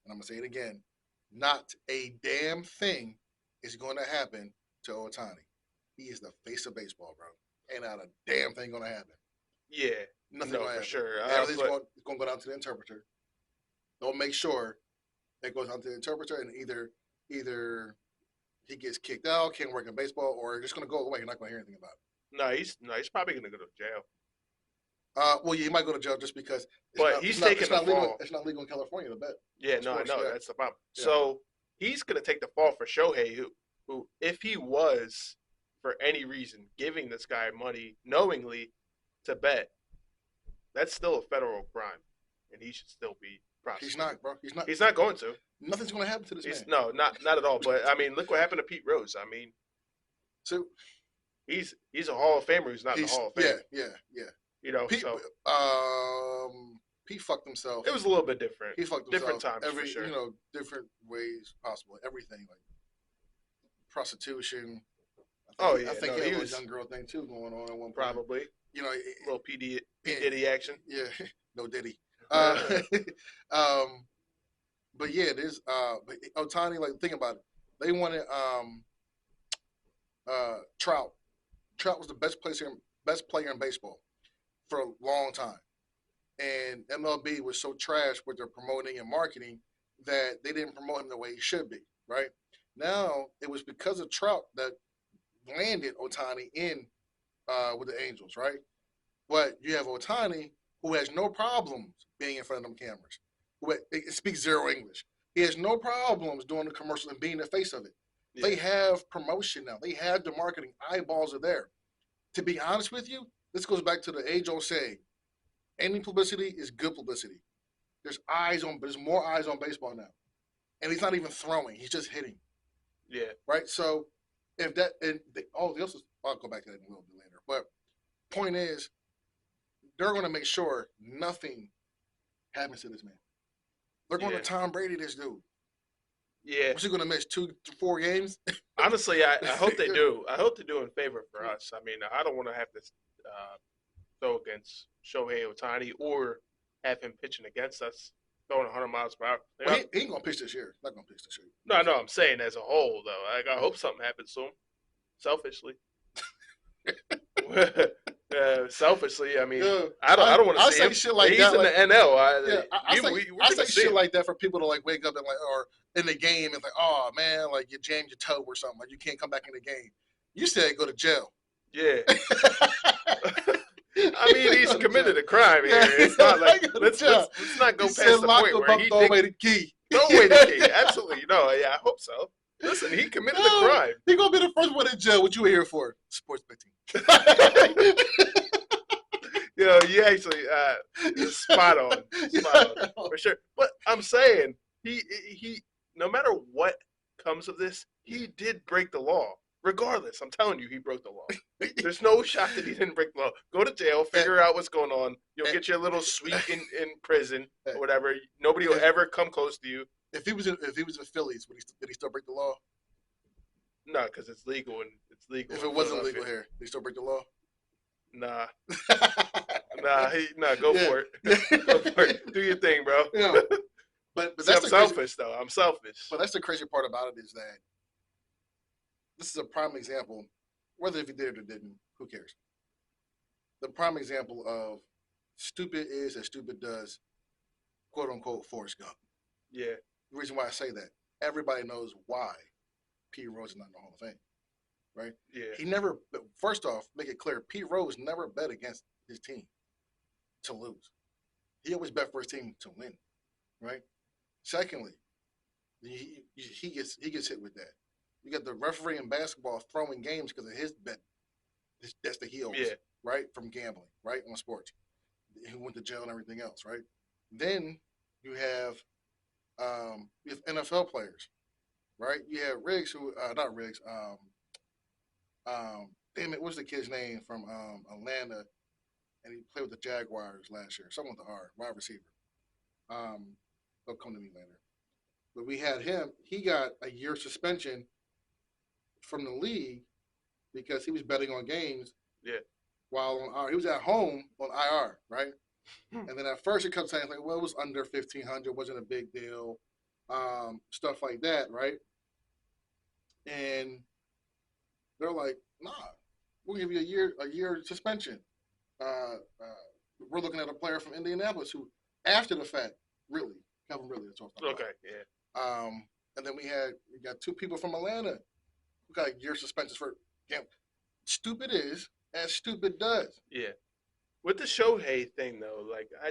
and I'm gonna say it again. Not a damn thing is going to happen to Otani. He is the face of baseball, bro. Ain't not a damn thing going to happen. Yeah, Nothing's no, going to for happen. sure. Everything's But going to go down to the interpreter. They'll make sure it goes down to the interpreter, and either he gets kicked out, can't work in baseball, or it's going to go away. You're not going to hear anything about it. no, he's probably gonna go to jail. Well, yeah, he might go to jail just because But he's taking the legal. fall. It's not legal in California to bet Yeah, on no, I sports. know Yeah, that's the problem. yeah. So he's gonna take the fall for Shohei, who, if he was for any reason giving this guy money knowingly to bet, that's still a federal crime, and he should still be He's prosecuted. not, bro. He's not. He's not going to. Nothing's going to happen to this He's man. no, not at all. But I mean, look what happened to Pete Rose. I mean, So he's a Hall of Famer. Who's not in the he's Hall of Fame. yeah. You know, Pete, so Pete fucked himself. it was a little bit different. He fucked Different himself times for sure. different ways possible. Everything like prostitution. Oh yeah, I think no, he he had was a young girl thing too going on at one point. probably You know, a little P Diddy action. yeah, no Diddy. Uh, but yeah, there's but Otani, like think about it. They wanted Trout. Trout was the best player in baseball for a long time. And MLB was so trash with their promoting and marketing that they didn't promote him the way he should be, right? Now it was because of Trout that landed Otani in with the Angels, right? But you have Otani who has no problems being in front of them cameras, it speaks zero English. He has no problems doing the commercial and being the face of it. Yeah. They have promotion now. They have the marketing. Eyeballs are there. To be honest with you, this goes back to the age-old saying: any publicity is good publicity. There's more eyes on baseball now, and he's not even throwing; he's just hitting. Yeah. Right. So, if that and I'll go back to that in a little bit later. But point is, they're going to make sure nothing happens to this man. They're going to Tom Brady this dude. Yeah. What's he going to miss 2 to 4 games? Honestly, I hope they do. I hope they do in favor for us. I mean, I don't want to have to go against Shohei Ohtani or have him pitching against us, throwing 100 miles per hour. Well, he ain't going to pitch this year. Not going to pitch this year. No, I'm saying as a whole, though. Like, I hope something happens to him, selfishly. Selfishly, I mean, I don't want to see him. Shit like he's that, in like, the NL. I say shit like that for people to like wake up and like, or in the game and like, oh man, like you jammed your toe or something, like you can't come back in the game. You said go to jail. Yeah. I mean, he's committed a crime here. It's not like let's not go past the point where he throw away the key. Throw away the key. Absolutely, no. Yeah, I hope so. Listen, he committed a crime. He gonna be the first one in jail. What you here for? Sports betting. You actually spot on for sure. But I'm saying he no matter what comes of this, he did break the law. Regardless, I'm telling you, he broke the law. There's no shot that he didn't break the law. Go to jail, figure out what's going on. You'll get your little suite in prison or whatever. Nobody will ever come close to you. If he was in Phillies, did he still break the law? No, because it's legal and it's legal. If it wasn't legal here, did he still break the law? Nah. Go for it. Go for it. Do your thing, bro. Yeah. But See, I'm selfish, though. I'm selfish. But that's the crazy part about it is that this is a prime example. Whether if he did it or didn't, who cares? The prime example of stupid is as stupid does, quote unquote, Forrest Gump. Yeah. The reason why I say that, everybody knows why Pete Rose is not in the Hall of Fame, right? Yeah. He never. First off, make it clear, Pete Rose never bet against his team to lose. He always bet for his team to win, right? Secondly, he gets hit with that. You got the referee in basketball throwing games because of his bet. That's the heels, right? From gambling, right? On sports. Who went to jail and everything else, right? Then you have NFL players, right? You have Riggs, who not Riggs. Damn it, what's the kid's name from Atlanta? And he played with the Jaguars last year. Someone with the R, wide receiver. They'll come to me later. but we had him. He got a year suspension from the league because he was betting on games Yeah. while on IR. He was at home on IR, right? And then at first it kept saying like, well, it was under 1,500, wasn't a big deal, stuff like that, right? And they're like, nah, we'll give you a year suspension. We're looking at a player from Indianapolis who, after the fact, really, Kevin Ridley, that's what I'm talking Okay. Yeah. about. And then we got two people from Atlanta who got year suspensions for gambling. Stupid is as stupid does. Yeah. With the Shohei thing though, like I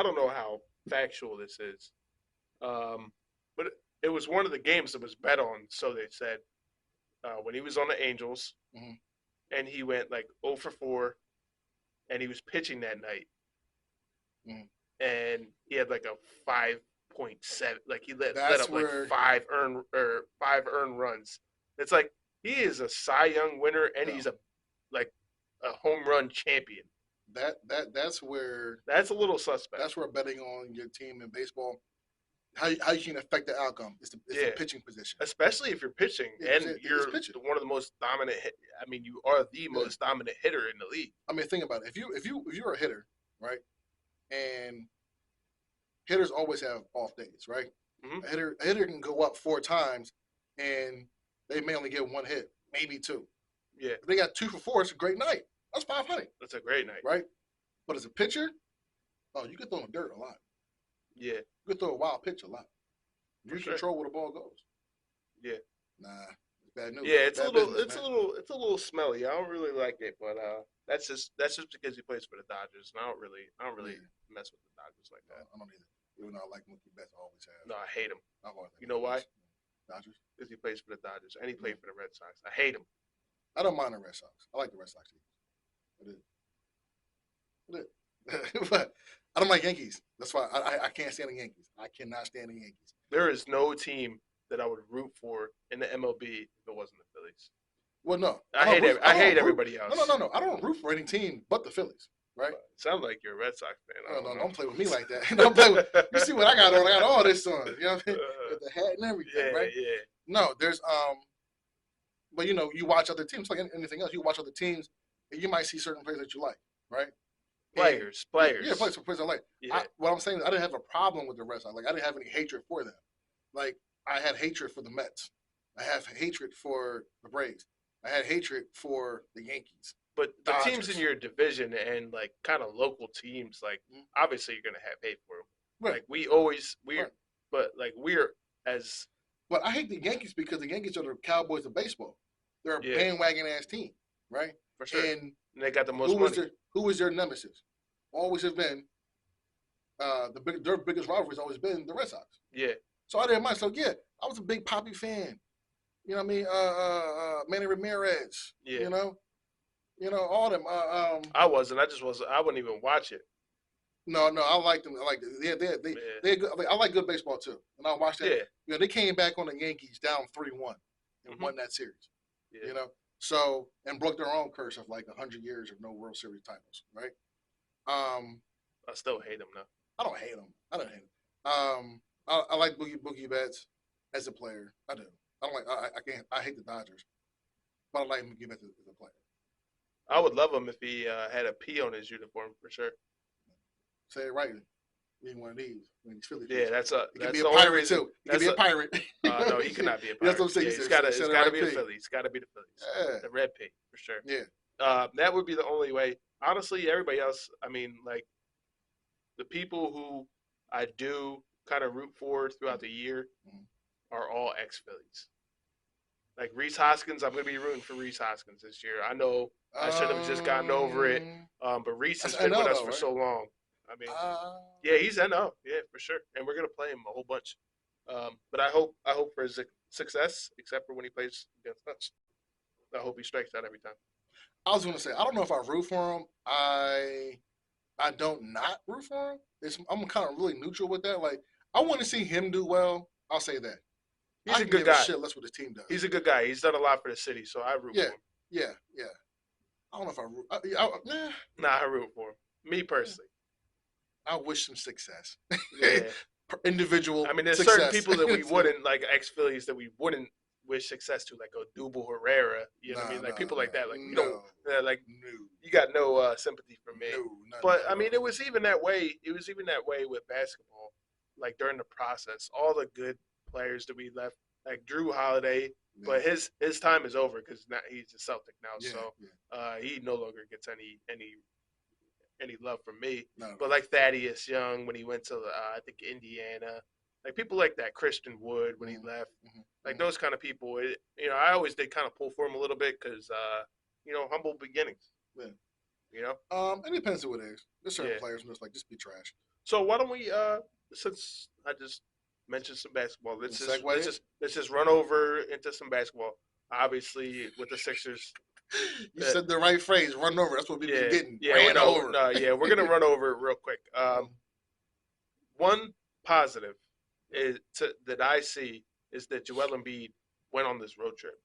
don't know how factual this is, but it was one of the games that was bet on. So they said when he was on the Angels, Mm-hmm. and he went like 0 for 4, and he was pitching that night, Mm-hmm. and he had like a 5.7, like he let That's up like where five earned runs. It's like he is a Cy Young winner, and no, he's a home run champion. that's where That's a little suspect. that's where betting on your team in baseball, how you can affect the outcome. It's the Yeah. pitching position. Especially if you're pitching Yeah, and you're pitching. one of the most dominant. I mean, you are the most dominant hitter in the league. I mean, think about it. If you're a hitter, right, and hitters always have off days, right? Mm-hmm. A hitter can go up 4 times, and they may only get one hit, maybe two. Yeah. If they got 2 for 4, it's a great night. That's 500. That's a great night, right? But as a pitcher, you can throw in the dirt a lot. Yeah. You can throw a wild pitch a lot. You sure. control where the ball goes. Yeah. Nah, it's bad news. Yeah, it's bad a little, business, it's a little smelly. I don't really like it, but that's just because he plays for the Dodgers, and I don't really mess with the Dodgers like that. I don't either. Even though I like Mookie Betts, I always have. No, I hate him. You know why? Dodgers. Because he plays for the Dodgers, and he played for the Red Sox. I hate him. I don't mind the Red Sox. I like the Red Sox. But I don't like Yankees. That's why I can't stand the Yankees. I cannot stand the Yankees. There is no team that I would root for in the MLB if it wasn't the Phillies. Well, no. I hate everybody else. No. I don't root for any team but the Phillies. Right? Sounds like you're a Red Sox fan. No, don't play with me like that. Don't play with. You see what I got on? I got all this on. You know what I mean? With the hat and everything, right? Yeah. No, there's but you watch other teams like anything else. You watch other teams, and you might see certain players that you like, right? Players. Yeah, players I like. Yeah. What I'm saying is I didn't have a problem with the Red Sox. Like I didn't have any hatred for them. Like I had hatred for the Mets. I have hatred for the Braves. I had hatred for the Yankees. But the Dodgers. teams in your division and like kind of local teams, like obviously you're gonna have hate for them. Right. Like we're as. But I hate the Yankees because the Yankees are the Cowboys of baseball. They're a bandwagon ass team, right? For sure. And they got the most money. Who was their nemesis? Always have been their biggest rivalry has always been the Red Sox. Yeah. So I didn't mind. So yeah, I was a big Poppy fan. You know what I mean? Manny Ramirez. Yeah. You know all them. I wasn't. I wouldn't even watch it. No, I like them. I like they're good. I like good baseball too. And I watched that. Yeah. They came back on the Yankees down 3-1 and won that series. Yeah. So and broke their own curse of like 100 years of no World Series titles, right? I still hate them though. I don't hate him. I like Boogie Betts as a player. I do. I don't like. I can't. I hate the Dodgers, but I like Mookie Betts as a player. I would love him if he had a P on his uniform for sure. Say it right. Being one of these Phillies. Yeah, that's a. He can be a pirate too. He can be a pirate. No, he cannot be a pirate. That's what I'm saying. Yeah, it's got to be a Philly. It's got to be the Phillies. Yeah. The red P for sure. Yeah. That would be the only way. Honestly, everybody else. I mean, like the people who I do kind of root for throughout the year are all ex-Phillies. Like Reese Hoskins, I'm going to be rooting for Reese Hoskins this year. I know I should have just gotten over it, but Reese has been with us for so long. I mean, yeah, he's NO, yeah, for sure, and we're going to play him a whole bunch. But I hope for his success, except for when he plays against us. I hope he strikes out every time. I was going to say, I don't know if I root for him. I don't not root for him. I'm kind of really neutral with that. Like, I want to see him do well. I'll say that. He's a good guy. Shit, that's what his team does. He's a good guy. He's done a lot for the city, so I root for him. Yeah. I don't know if I root. Nah, I root for him. Me personally. I wish him success. Yeah. individual I mean, there's certain success. people that we wouldn't like ex-Phillies that we wouldn't wish success to, like Odubel Herrera. You know what I mean? Like people like that. Like you don't like you got no sympathy for me. But I mean, it was even that way. It was even that way with basketball. Like during the process, all the good players that we left, like Drew Holiday, but his time is over because now he's a Celtic now, so he no longer gets any love from me. But like Thaddeus Young when he went to I think Indiana, like people like that, Christian Wood when he left, like those kind of people. I always did kind of pull for him a little bit because humble beginnings. Yeah. You know. It depends who it is. There's certain players who just like just be trash. So why don't we since I just mentioned some basketball, let's just run over into some basketball. Obviously with the Sixers. You said the right phrase, run over. That's what we've been getting. Over. We're gonna run over it real quick. One positive that I see is that Joel Embiid went on this road trip.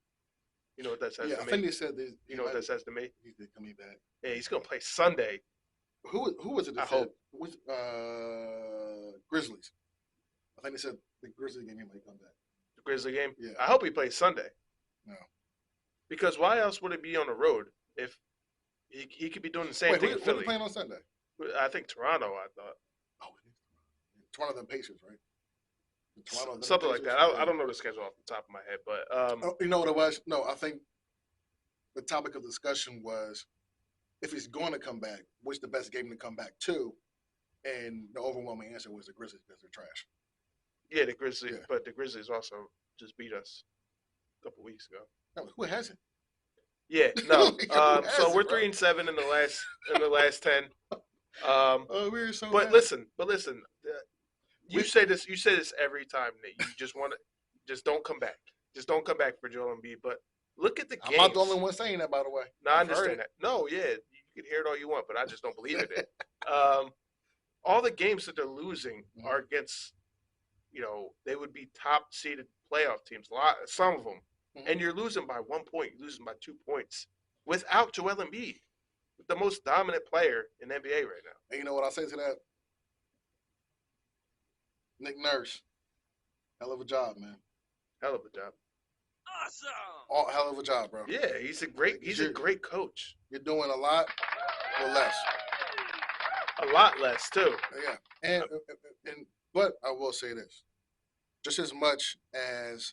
You know what that says to me? I think they said this. You know what that says to me? He's coming back. Yeah, he's gonna play Sunday. Who was it? That I hope. With Grizzlies. I think they said the Grizzly game he might come back. The Grizzly game? Yeah. I hope he plays Sunday. No. Because why else would it be on the road if he could be doing the same thing in Philly? Who's playing on Sunday? I think Toronto, I thought. Oh, it is Toronto. Toronto then Pacers, right? Something like that. I don't know the schedule off the top of my head, but you know what it was? No, I think the topic of discussion was if he's going to come back, what's the best game to come back to? And the overwhelming answer was the Grizzlies because they're trash. Yeah, the Grizzlies, but the Grizzlies also just beat us a couple weeks ago. No, who hasn't? Yeah, no. So we're 3-7 in the last 10. We're so. But listen. You say this every time, Nate. You just don't come back. Just don't come back for Joel Embiid. But look at the games. I'm not the only one saying that, by the way. No, I understand that. No, yeah, you can hear it all you want, but I just don't believe it. All the games that they're losing are against, they would be top seeded playoff teams. Some of them, and you're losing by 1 point, you're losing by 2 points without Joel Embiid, the most dominant player in the NBA right now. And you know what I say to that? Nick Nurse, hell of a job, man. Hell of a job. Awesome. Hell of a job, bro. Yeah, he's a great coach. You're doing a lot for less. A lot less too. Yeah, but I will say this: just as much as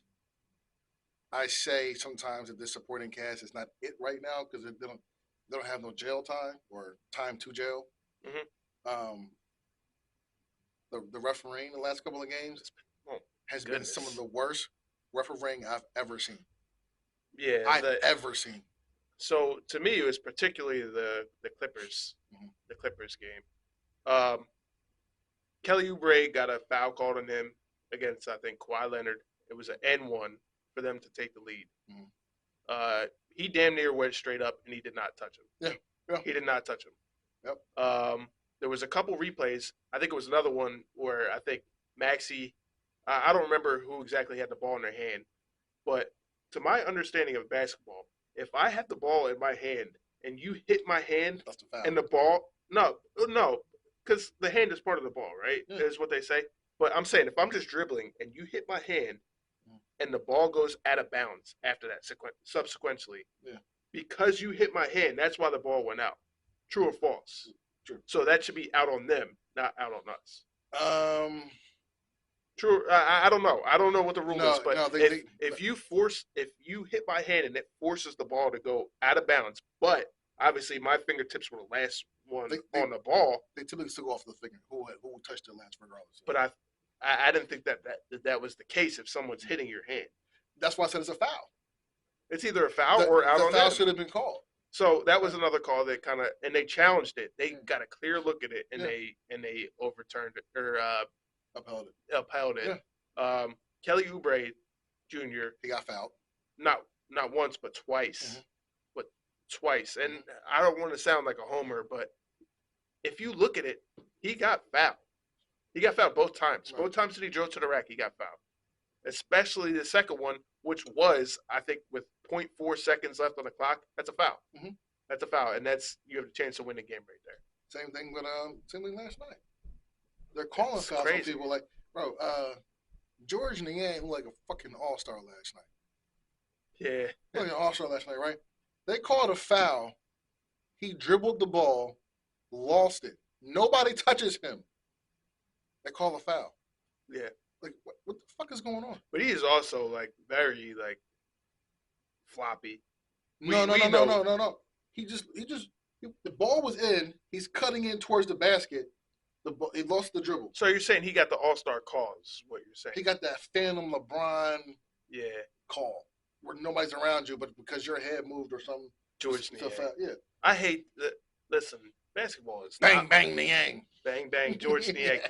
I say sometimes that this supporting cast is not it right now because they don't have no jail time or time to jail. The refereeing the last couple of games has been some of the worst refereeing I've ever seen. Yeah, I've ever seen. So to me, it was particularly the Clippers, the Clippers game. Kelly Oubre got a foul called on him against I think Kawhi Leonard. It was an N1 for them to take the lead. He damn near went straight up and he did not touch him. Yeah. He did not touch him. Yep. There was a couple replays. I think it was another one where I think Maxey, I don't remember who exactly had the ball in their hand, but to my understanding of basketball, if I have the ball in my hand and you hit my hand and the ball, no, because the hand is part of the ball, right? Yeah. Is what they say. But I'm saying if I'm just dribbling and you hit my hand and the ball goes out of bounds after that subsequently, because you hit my hand, that's why the ball went out. True or false? True. So that should be out on them, not out on us. True. I don't know. I don't know what the rule is, but if you hit my hand and it forces the ball to go out of bounds, but obviously my fingertips were the last one on the ball. They typically still go off the finger. Who touched their last regardless? But I didn't think that was the case if someone's hitting your hand. That's why I said it's a foul. It's either a foul or out on them. The foul should have been called. So that was another call that kind of, and they challenged it. They got a clear look at it, and they overturned it or upheld it. Yeah. Kelly Oubre Jr. He got fouled. Not once, but twice. But twice, and I don't want to sound like a homer, but if you look at it, he got fouled. He got fouled both times. Right. Both times that he drove to the rack, he got fouled. Especially the second one, which was, I think, with 0.4 seconds left on the clock. That's a foul. That's a foul, and you have a chance to win the game right there. Same thing last night. They're calling fouls on people like, bro. George Niang looked like a fucking all-star last night. Yeah. He looked like an all-star last night, right? They called a foul. He dribbled the ball, lost it. Nobody touches him. They call a foul. Yeah. Like, what the fuck is going on? But he is also like very like floppy. No, no, We no, no, know. no, no, no. The ball was in. He's cutting in towards the basket. He lost the dribble. So you're saying he got the All-Star call? Is what you're saying? He got that phantom LeBron Yeah. call where nobody's around you, but because your head moved or something. George Niang. Yeah. I hate. Listen, basketball is bang not, bang Niang. Bang bang George Niang.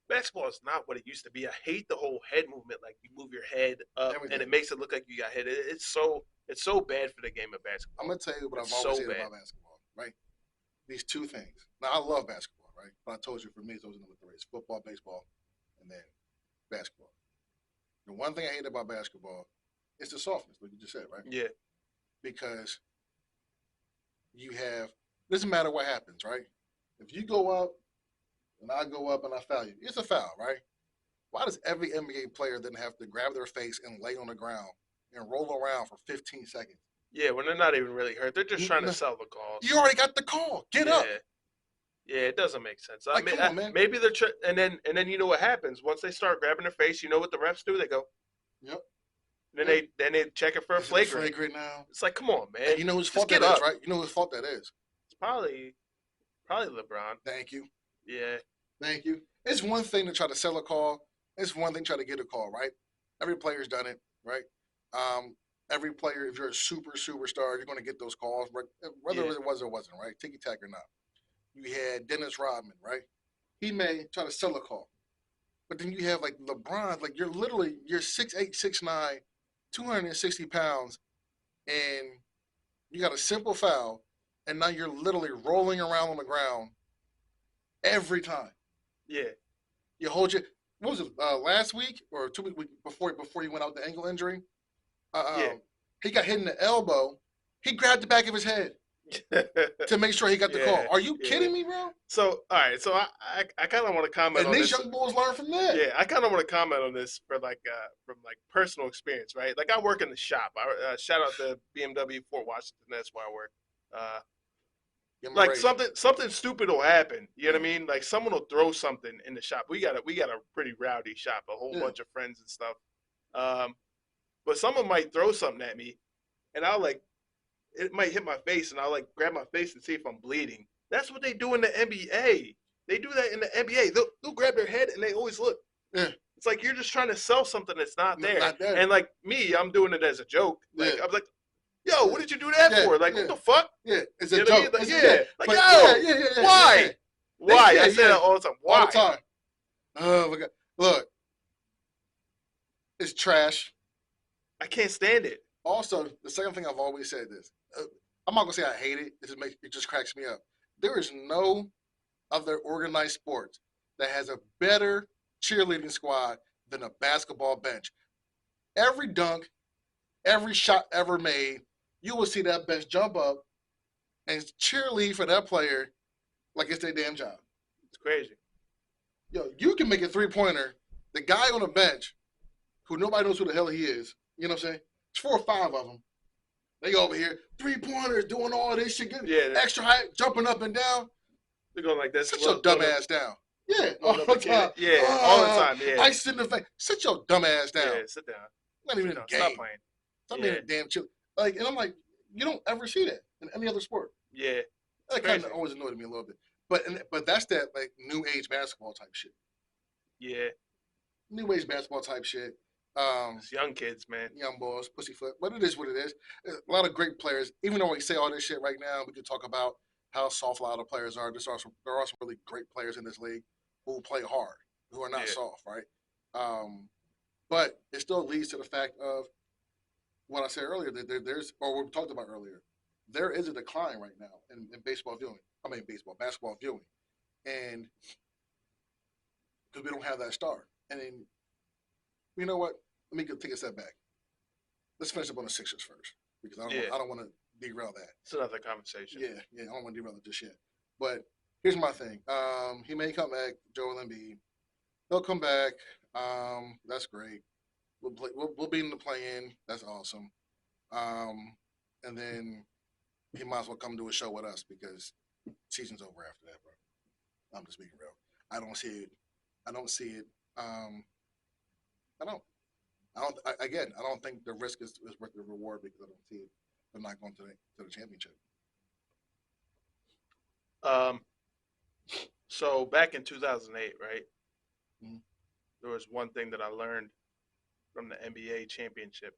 Basketball is not what it used to be. I hate the whole head movement. Like you move your head up, and it makes it look like you got hit. It's so bad for the game of basketball. I'm gonna tell you what I've always hated about basketball. Right, these two things. Now I love basketball, right? But I told you for me it's always number three. It's football, baseball, and then basketball. The one thing I hate about basketball is the softness, like you just said, right? Yeah. Because you have doesn't matter what happens, right? If you go up and I go up and I foul you, it's a foul, right? Why does every NBA player then have to grab their face and lay on the ground and roll around for 15 seconds? Yeah, when they're not even really hurt. They're just trying to sell the calls. You already got the call. Get up. Yeah, it doesn't make sense. Like, come on, man. Maybe they're and then you know what happens once they start grabbing their face. You know what the refs do? They go, "Yep." Then they check it for a flagrant. Flagrant now. It's like, come on, man. And you know whose fault that is, right? You know whose fault that is. It's probably LeBron. Thank you. Yeah. Thank you. It's one thing to try to sell a call. It's one thing to try to get a call, right? Every player's done it, right? Every player, if you're a superstar, you're going to get those calls, right? Whether it was or wasn't, right? Ticky tack or not. You had Dennis Rodman, right? He may try to sell a call. But then you have like LeBron, like you're 6'8", 6'9", 260 pounds, and you got a simple foul, and now you're literally rolling around on the ground every time. Yeah. You hold your what was it last week or 2 weeks before he went out with the ankle injury? He got hit in the elbow. He grabbed the back of his head to make sure he got the call. Are you kidding me, bro? So all right, so I kind of want to comment and on this. And these young boys learn from that. Yeah, I kind of want to comment on this from personal experience, right? Like I work in the shop. I shout out to BMW Fort Washington. That's where I work. Like something stupid will happen. You know what I mean? Like someone will throw something in the shop. We got a pretty rowdy shop, a whole bunch of friends and stuff. But someone might throw something at me, and it might hit my face, and I'll grab my face and see if I'm bleeding. That's what they do in the NBA. They do that in the NBA. They'll grab their head and they always look. Yeah. It's like you're just trying to sell something that's not there. Not there. And like me, I'm doing it as a joke. I'm like, yo, what did you do that for? Like, what the fuck? Yeah, it's a joke. Like, why? Why? I say that all the time. Why? All the time. Oh my God. Look, it's trash. I can't stand it. Also, the second thing I've always said this. I'm not gonna say I hate it. It just cracks me up. There is no other organized sport that has a better cheerleading squad than a basketball bench. Every dunk, every shot ever made, you will see that bench jump up and cheerlead for that player like it's their damn job. It's crazy. Yo, you can make a three-pointer. The guy on the bench, who nobody knows who the hell he is, you know what I'm saying? It's 4 or 5 of them. They over here, three-pointers, doing all this shit, getting extra height, jumping up and down. They're going like this. Sit your dumb ass down. Yeah, all the time. Yeah, all the time. Yeah. Ice in the face. Sit your dumb ass down. Yeah, sit down. Not even in a game. Stop playing. Stop being a damn chill. And I'm like, you don't ever see that in any other sport. Yeah. That kind of always annoyed me a little bit. But that's that new age basketball type shit. Yeah. New age basketball type shit. It's young kids, man. Young boys, pussyfoot. But it is what it is. A lot of great players. Even though we say all this shit right now, we could talk about how soft a lot of players are. There are some really great players in this league who play hard, who are not soft, right? But it still leads to the fact of what I said earlier, that there's, or what we talked about earlier, there is a decline right now in basketball viewing. And because we don't have that star. And then, you know what? Let me take a step back. Let's finish up on the Sixers first, because I don't want to derail that. It's another conversation. Yeah, I don't want to derail it just yet. But here's my thing. He may come back, Joel Embiid. They'll come back. That's great. We'll be in the play-in. That's awesome. Um, and then he might as well come do a show with us because season's over after that, bro. I'm just being real. I don't see it. I don't see it. Um, I don't. Again, I don't think the risk is worth the reward because I don't see it. They're not going to the championship. Um, so back in 2008, right? Mm-hmm. There was one thing that I learned from the NBA championship.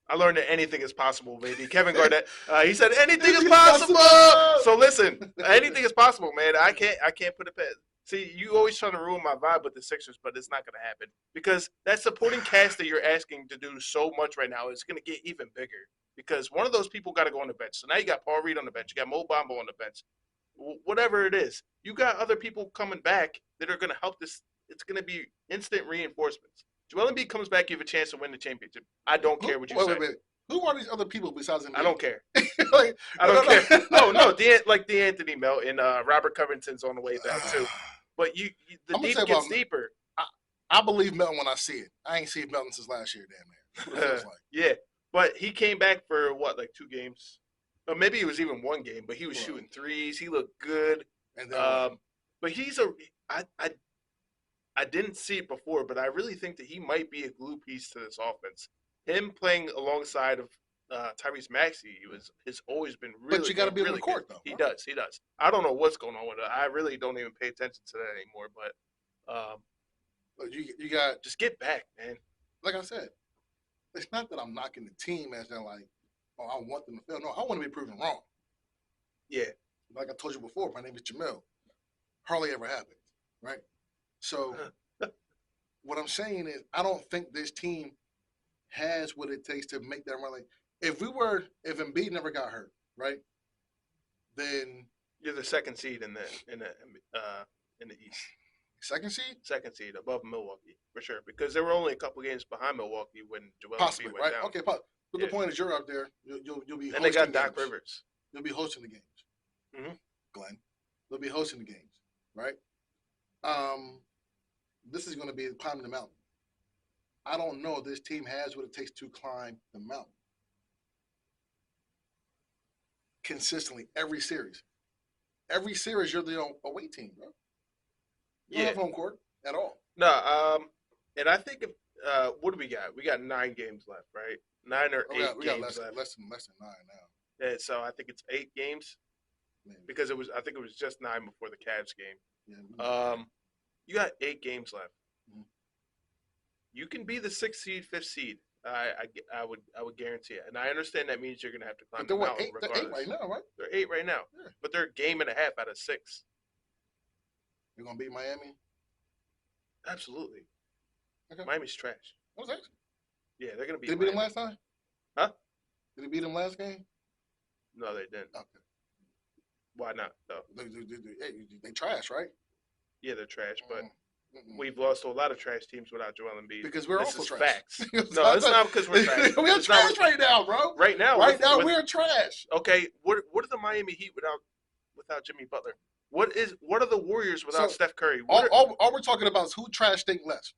I learned that anything is possible, baby. Kevin Garnett, he said anything is possible. So listen, anything is possible, man. I can't put it past. See, you always trying to ruin my vibe with the Sixers, but it's not going to happen because that supporting cast that you're asking to do so much right now is going to get even bigger because one of those people got to go on the bench. So now you got Paul Reed on the bench, you got Mo Bamba on the bench, whatever it is. You got other people coming back that are going to help this. It's going to be instant reinforcements. Joel Embiid comes back, you have a chance to win the championship. I don't care what you say. Wait. Who are these other people besides Embiid? I don't care. Like, I don't care. Oh no, like DeAnthony Melton, Robert Covington's on the way back too. But the deep gets deeper. I believe Melton when I see it. I ain't seen Melton since last year, damn man. Like. Yeah, but he came back for what, like 2 games? Or maybe it was even 1 game. But he was shooting threes. He looked good. And then, but I didn't see it before, but I really think that he might be a glue piece to this offense. Him playing alongside of Tyrese Maxey has always been really. But you got to be really on the court, good. though. He does. I don't know what's going on with it. I really don't even pay attention to that anymore. But you got just get back, man. Like I said, it's not that I'm knocking the team as they're like, oh, I want them to fail. No, I want to be proven wrong. Yeah. Like I told you before, my name is Jamil. Hardly ever happens, right? So what I'm saying is, I don't think this team has what it takes to make that run. Like, if Embiid never got hurt, right? Then you're the second seed in the East. Second seed? Second seed above Milwaukee for sure, because there were only a couple games behind Milwaukee when Joel Embiid went right? Down. Okay, but the point is, you're out there. You'll be. And they got Doc games. Rivers. You'll be hosting the games. Mm-hmm. Glenn, they'll be hosting the games, right? This is going to be climbing the mountain. I don't know if this team has what it takes to climb the mountain consistently every series. Every series, you're the away team, bro. You don't have home court at all. No, and I think if what do we got? We got 9 games left, right? 9 or 8 games we got left. less than 9 now. Yeah, so I think it's 8 games. Maybe. Because I think it was just 9 before the Cavs game. Yeah, you got 8 games left. Mm-hmm. You can be the 6th seed, 5th seed. I would guarantee it, and I understand that means you're going to have to climb the mountain regardless. They're 8 right now, right? They're 8 right now, but they're a game and a half out of 6. You're gonna beat Miami? Absolutely. Okay. Miami's trash. What was that? Yeah, they're going to beat. Did they beat them last time? Huh? Did they beat them last game? No, they didn't. Okay. Why not, though? They trash, right? Yeah, they're trash, but we've lost to a lot of trash teams without Joel Embiid. Because we're this also is trash. Facts. No, it's not because we're trash. We're trash right now, bro. Right now, we're trash. Okay, what are the Miami Heat without Jimmy Butler? What are the Warriors without Steph Curry? All we're talking about is who trash stink less.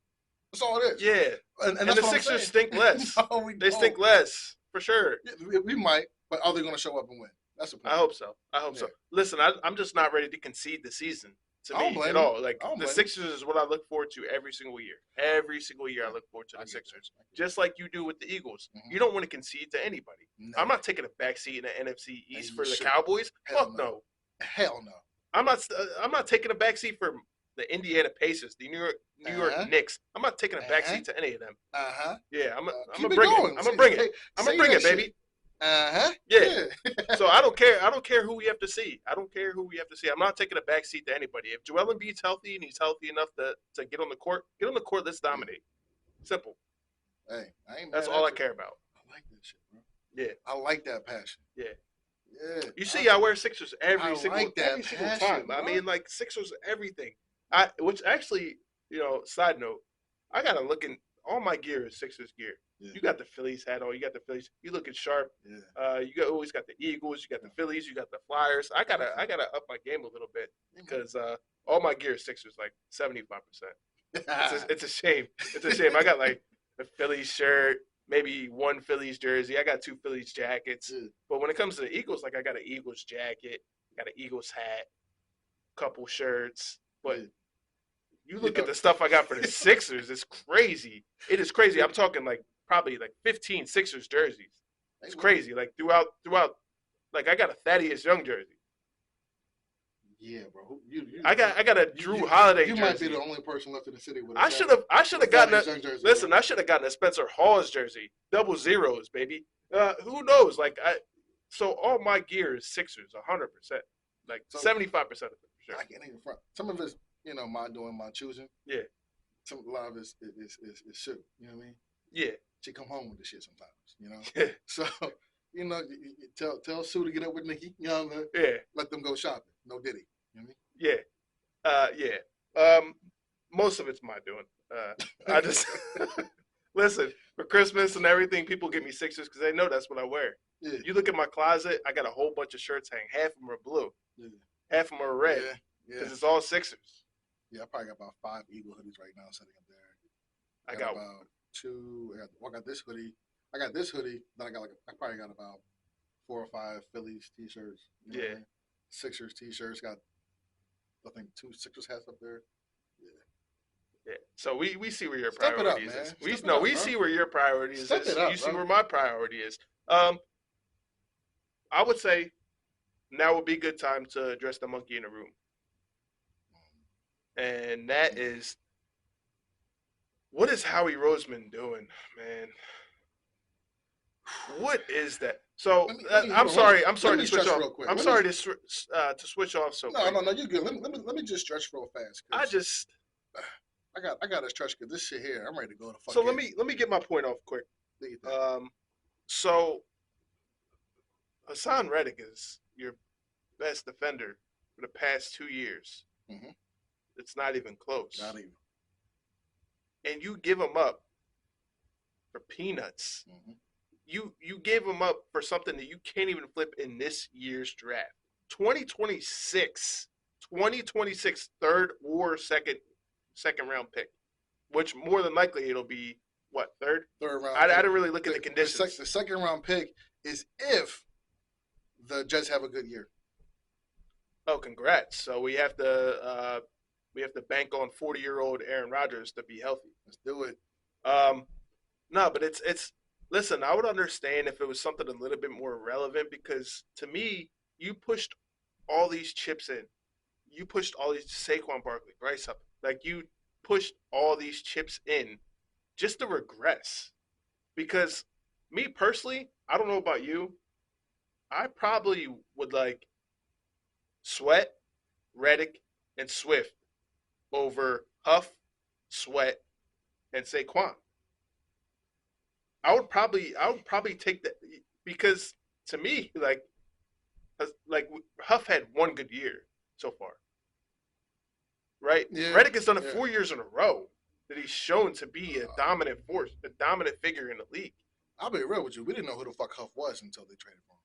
That's all it is. Yeah, and the Sixers stink less. No, they stink less for sure. Yeah, we might, but are they going to show up and win? That's the point. I hope so. So. Listen, I'm just not ready to concede the season to me at all. Like the Sixers is what I look forward to every single year. Every single year I look forward to the Sixers, just like you do with the Eagles. Mm-hmm. You don't want to concede to anybody. No. I'm not taking a backseat in the NFC East for the Cowboys. Fuck no. Hell no. I'm not taking a backseat for the Indiana Pacers, the New York Knicks. I'm not taking a backseat to any of them. Yeah, I'm gonna bring it. I'm gonna bring it. I'm gonna bring it, baby. Yeah. So I don't care. I don't care who we have to see. I'm not taking a backseat to anybody. If Joel Embiid's healthy and he's healthy enough to get on the court, let's dominate. Simple. Hey, I ain't That's all I care about. I like that shit, bro. Yeah. I like that passion. Yeah. Yeah. You see, I wear Sixers every single passion, time. Bro. I mean, like Sixers everything. Which actually, side note, I gotta look in. all my gear is Sixers gear. Yeah. You got the Phillies hat on. You got the Phillies. You looking sharp. Yeah. Always got the Eagles. You got the Phillies. You got the Flyers. I gotta up my game a little bit because all my gear is Sixers, like 75%. It's a shame. It's a shame. I got like a Phillies shirt, maybe one Phillies jersey. I got two Phillies jackets. Yeah. But when it comes to the Eagles, like I got an Eagles jacket, got an Eagles hat, couple shirts. But you look at the stuff I got for the Sixers, it's crazy. It is crazy. I'm talking like probably like 15 Sixers jerseys. It's crazy. Like throughout like I got a Thaddeus Young jersey. Yeah, bro. I got a Drew Holiday jersey. You might be the only person left in the city with a I should have gotten jersey, I should have gotten a Spencer Hawes jersey. Double zeros, baby. Who knows? So all my gear is Sixers, 100%. Like 75% of it, for sure. I can't even front. Some of it's, my doing, my choosing. Yeah. A lot of it is Sue. You know what I mean? Yeah. She come home with the shit sometimes, So, tell Sue to get up with Nikki, Yeah. Let them go shopping. No Diddy. You know what I mean? Yeah. Most of it's my doing. I just listen, for Christmas and everything, people get me Sixers because they know that's what I wear. Yeah. You look at my closet, I got a whole bunch of shirts hanging. Half of them are blue. Yeah. Half of them are red. Because it's all Sixers. Yeah, I probably got about 5 Eagle hoodies right now sitting up there. I got about 2. I got this hoodie. Then I probably got about 4 or 5 Phillies t-shirts. Yeah. Sixers t-shirts. Got, I think, 2 Sixers hats up there. Yeah. So we see where your priority is. We see where your priority is. You see where my priority is. I would say now would be a good time to address the monkey in the room. And that is, what is Howie Roseman doing, man? What is that? So I'm sorry to switch off. I'm sorry to switch off so quick. No, you're good. Let me just stretch real fast. I got to stretch because this shit here, I'm ready to go to fuck. So let me get my point off quick. So Hasson Reddick is your best defender for the past 2 years. Mm-hmm. It's not even close. Not even. And you give him up for peanuts. Mm-hmm. You gave him up for something that you can't even flip in this year's draft. 2026 third or second round pick, which more than likely it'll be what, third round. I didn't really look at the conditions. The second round pick is if the Jets have a good year. Oh, congrats! So we have to bank on 40-year-old Aaron Rodgers to be healthy. Let's do it. No, but it's. Listen, I would understand if it was something a little bit more relevant because to me, you pushed all these chips in. You pushed all these Saquon Barkley, Bryce Huff. Like you pushed all these chips in just to regress. Because me personally, I don't know about you, I probably would like Sweat, Reddick, and Swift over Huff, Sweat, and Saquon. I would probably take that because to me, like Huff had one good year so far, right? Yeah. Reddick has done it 4 years in a row that he's shown to be a dominant force, a dominant figure in the league. I'll be real with you. We didn't know who the fuck Huff was until they traded for him.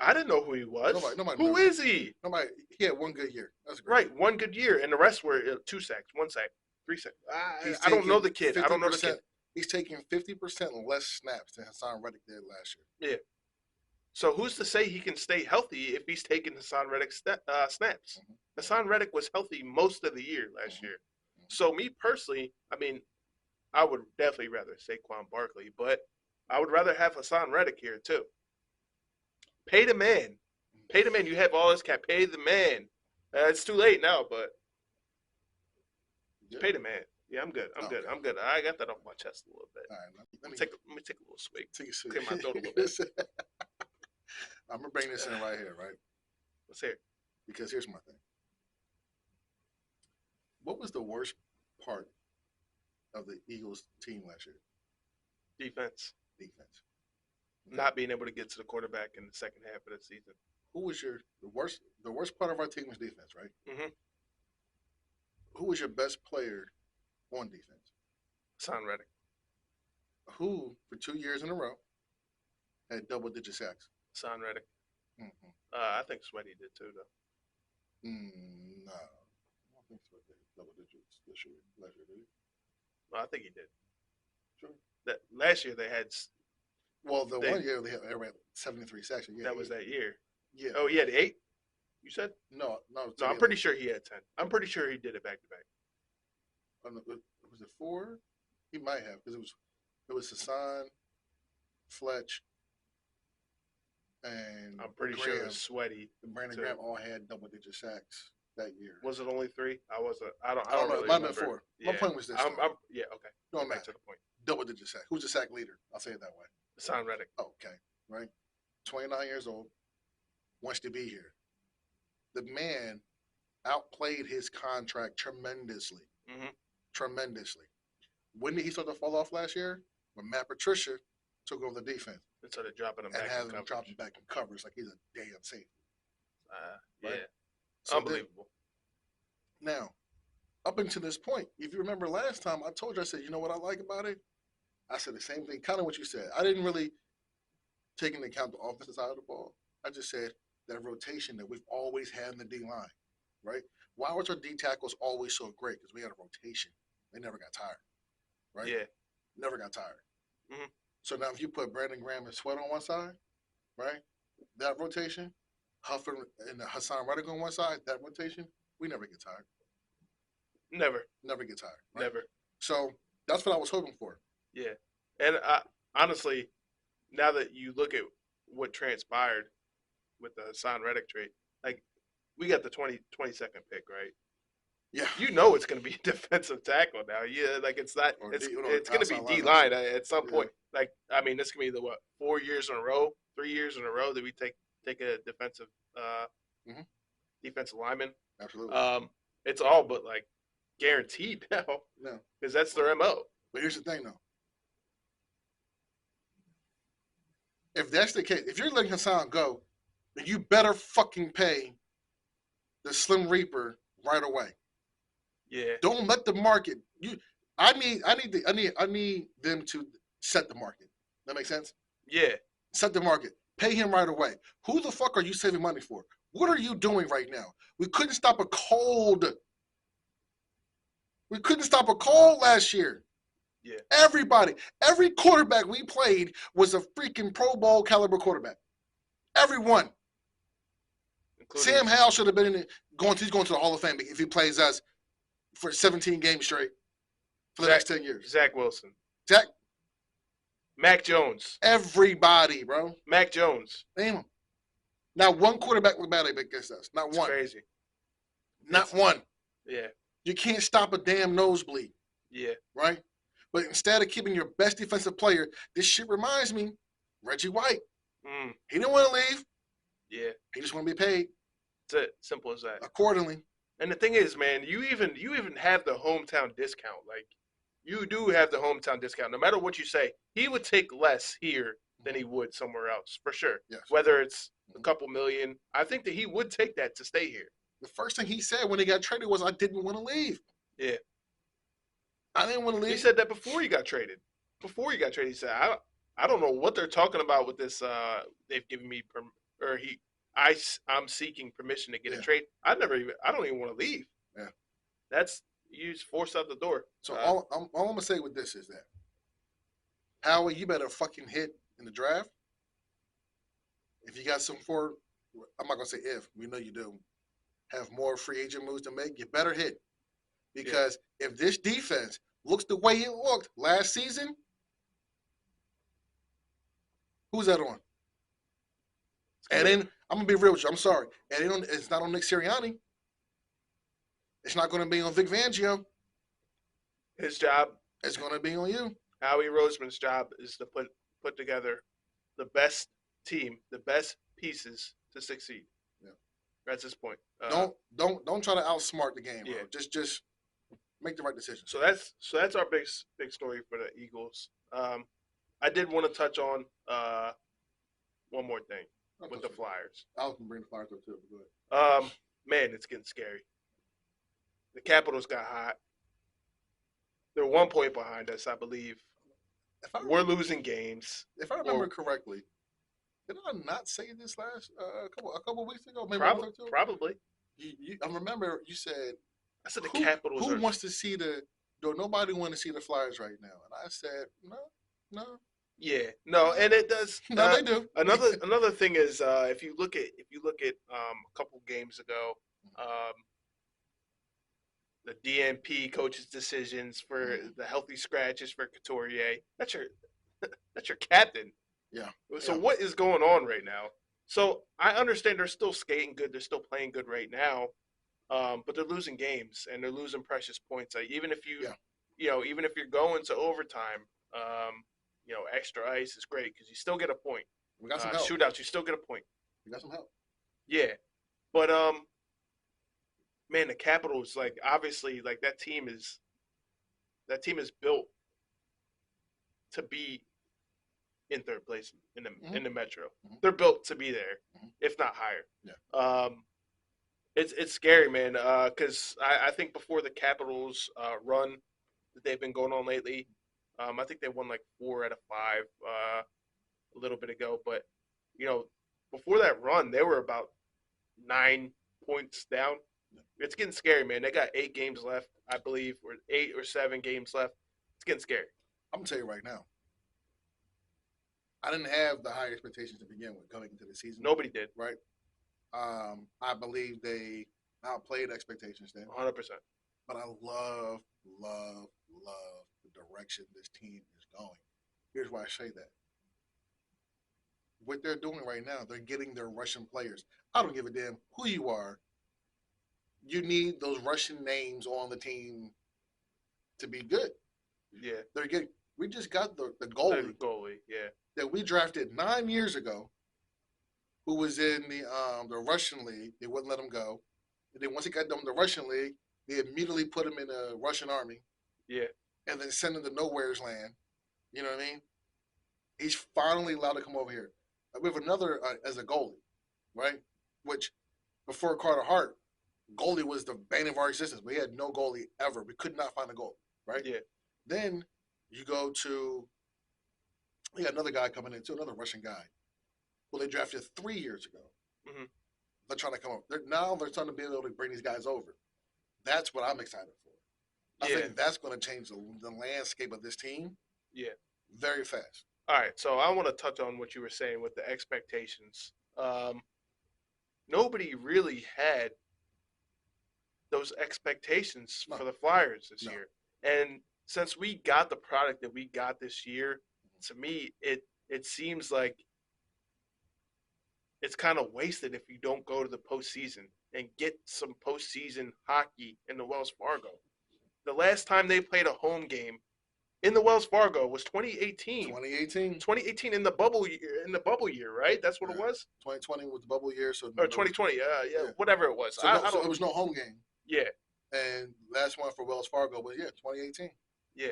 I didn't know who he was. Nobody who is he? Nobody. He had one good year. That's great. Right, one good year, and the rest were 2 sacks, 1 sack, 3 sacks. I don't know the kid. I don't know the kid. He's taking 50% less snaps than Hasson Reddick did last year. Yeah. So who's to say he can stay healthy if he's taking Hasson Reddick snaps? Mm-hmm. Hasson Reddick was healthy most of the year last year. Mm-hmm. So me personally, I mean, I would definitely rather Saquon Barkley, but I would rather have Hasson Reddick here too. Pay the man. Pay the man. You have all this cap. Pay the man. It's too late now, but pay the man. Yeah, I'm good. I'm good. I got that off my chest a little bit. All right, let me take a little swig. Take a swig. Clear my throat a little bit. I'm gonna bring this in right here, right? Let's hear it. Because here's my thing. What was the worst part of the Eagles team last year? Defense. Okay. Not being able to get to the quarterback in the second half of the season. Who was the worst part of our team was defense, right? Mm-hmm. Who was your best player on defense? Hasson Reddick. who for 2 years in a row had double-digit sacks. Hasson Reddick. Mm-hmm. I think Sweaty did too, though. No, I don't think so. Double digits this year. Last year, did he? Well, I think he did. Sure. That last year they had. Well, the 1 year they had 73 sacks. Yeah, that was that year. Yeah. Oh, he had 8. You said? No. No, I'm pretty sure he had 10. I'm pretty sure he did it back to back. Was it 4? He might have because it was Hassan, Fletch, and I'm pretty Graham, sure it was Sweaty. and Brandon too. Graham all had double-digit sacks that year. Was it only 3? I wasn't. I don't know. really It might have remember. been 4. Yeah. My point was this. Yeah. Okay. Don't Back matter. to the point. Double-digit sack. Who's the sack leader? I'll say it that way. Hasson Reddick. Okay, right. 29 years old, wants to be here. The man outplayed his contract tremendously. Mm-hmm. Tremendously. When did he start to fall off last year? When Matt Patricia took over the defense. Instead of dropping him and back having in him coverage. drop him back in coverage like he's a damn safety. Yeah. Right? So Unbelievable. Now, up until this point, if you remember last time, I told you, I said, you know what I like about it? I said the same thing, kind of what you said. I didn't really take into account the offensive side of the ball. I just said that rotation that we've always had in the D line, right? Why was our D tackles always so great? Because we had a rotation. They never got tired, right? Yeah. Never got tired. Mm-hmm. So now if you put Brandon Graham and Sweat on one side, right? That rotation, Huff and Hasson Reddick on one side, that rotation, we never get tired. Never get tired. Right? Never. So that's what I was hoping for. Yeah. And honestly, now that you look at what transpired with the Hasson Reddick trade, like we got the 22nd pick, right? Yeah. You know it's going to be a defensive tackle now. Yeah, like it's not. It's going to be D line at some point. Like I mean, this can be the 4 years in a row, 3 years in a row that we take a defensive defensive lineman. Absolutely. It's all but like guaranteed now. No, because that's their MO. But here's the thing, though. If that's the case, if you're letting Hasson go, then you better fucking pay the Slim Reaper right away. Yeah. Don't let the market. I need them to set the market. That makes sense? Yeah. Set the market. Pay him right away. Who the fuck are you saving money for? What are you doing right now? We couldn't stop a cold. We couldn't stop a cold last year. Yeah. Everybody, every quarterback we played was a freaking Pro Bowl caliber quarterback. Everyone. Including Sam Howell should have been he's going to the Hall of Fame if he plays us for 17 games straight for the next 10 years. Zach Wilson. Mac Jones. Everybody, bro. Mac Jones. Name him. Not one quarterback looked bad against us. Not one. Crazy. Not one. Yeah. You can't stop a damn nosebleed. Yeah. Right? But instead of keeping your best defensive player, this shit reminds me, Reggie White. He didn't want to leave. Yeah. He just want to be paid. That's it. Simple as that. Accordingly. And the thing is, man, you even have the hometown discount. Like, you do have the hometown discount. No matter what you say, he would take less here than he would somewhere else, for sure. Yes. Whether it's a couple million, I think that he would take that to stay here. The first thing he said when he got traded was, I didn't want to leave. Yeah. I didn't want to leave. He said that before he got traded. He said, I don't know what they're talking about with this. They've given me I'm seeking permission to get a trade. I don't even want to leave. Yeah. That's you just forced out the door. So all I'm gonna say with this is that Howie, you better fucking hit in the draft. If you got some I'm not gonna say if, we know you do, have more free agent moves to make, you better hit. Because if this defense looks the way it looked last season, who's that on? And then I'm gonna be real with you. I'm sorry. And it's not on Nick Sirianni. It's not gonna be on Vic Fangio. His job. It's gonna be on you. Howie Roseman's job is to put together the best team, the best pieces to succeed. Yeah. That's his point. Don't try to outsmart the game. Yeah. Bro. Just make the right decision. So that's our big story for the Eagles. I did want to touch on one more thing with the Flyers. I was gonna bring the Flyers up too. But go ahead. Man, it's getting scary. The Capitals got hot. They're 1 point behind us, I believe. we're losing games. If I remember correctly, did I not say this last a couple weeks ago? Maybe a month or two. Probably. I remember you said. I said the Capitals. Who wants to see the? Don't nobody want to see the Flyers right now, and I said no. Yeah, no, and it does. No, they do. Another thing is if you look at a couple games ago, um, the DNP coach's decisions for the healthy scratches for Couturier. That's your captain. Yeah. So what is going on right now? So I understand they're still skating good. They're still playing good right now, but they're losing games and they're losing precious points. Like even if even if you're going to overtime, extra ice is great because you still get a point. We got some help. Shootouts, you still get a point. We got some help. Yeah, but man, the Capitals, like obviously, like that team is built to be in third place in the Metro. Mm-hmm. They're built to be there, if not higher. Yeah. It's scary, man. Because I think before the Capitals run that they've been going on lately, I think they won like 4 out of 5 a little bit ago. But before that run, they were about 9 points down. It's getting scary, man. They got 8 games left, I believe, or 8 or 7 games left. It's getting scary. I'm gonna tell you right now. I didn't have the high expectations to begin with coming into the season. Nobody did. Right. I believe they outplayed expectations then. 100%. But I love the direction this team is going. Here's why I say that. What they're doing right now, they're getting their Russian players. I don't give a damn who you are. You need those Russian names on the team to be good. Yeah. They're getting. We just got the goalie. The goalie, yeah. That we drafted 9 years ago, who was in the Russian league. They wouldn't let him go. And then once he got done with the Russian league, they immediately put him in the Russian army. Yeah. And then send him to nowhere's land. You know what I mean? He's finally allowed to come over here. We have another as a goalie, right? Which before Carter Hart, goalie was the bane of our existence. We had no goalie ever. We could not find a goalie, right? Yeah. Then you go to, we got another guy coming in too, another Russian guy, who they drafted 3 years ago. Mm-hmm. They're trying to come up. Now they're starting to be able to bring these guys over. That's what I'm excited for. I think that's going to change the landscape of this team. Yeah. Very fast. All right, so I want to touch on what you were saying with the expectations. Nobody really had those expectations for the Flyers this year. And since we got the product that we got this year, to me, it seems like it's kind of wasted if you don't go to the postseason and get some postseason hockey in the Wells Fargo. The last time they played a home game in the Wells Fargo was 2018. 2018 in the bubble year, right? That's what it was. 2020 was the bubble year, so or 2020, whatever it was. So, so it was no home game. Yeah. And last one for Wells Fargo was 2018. Yeah.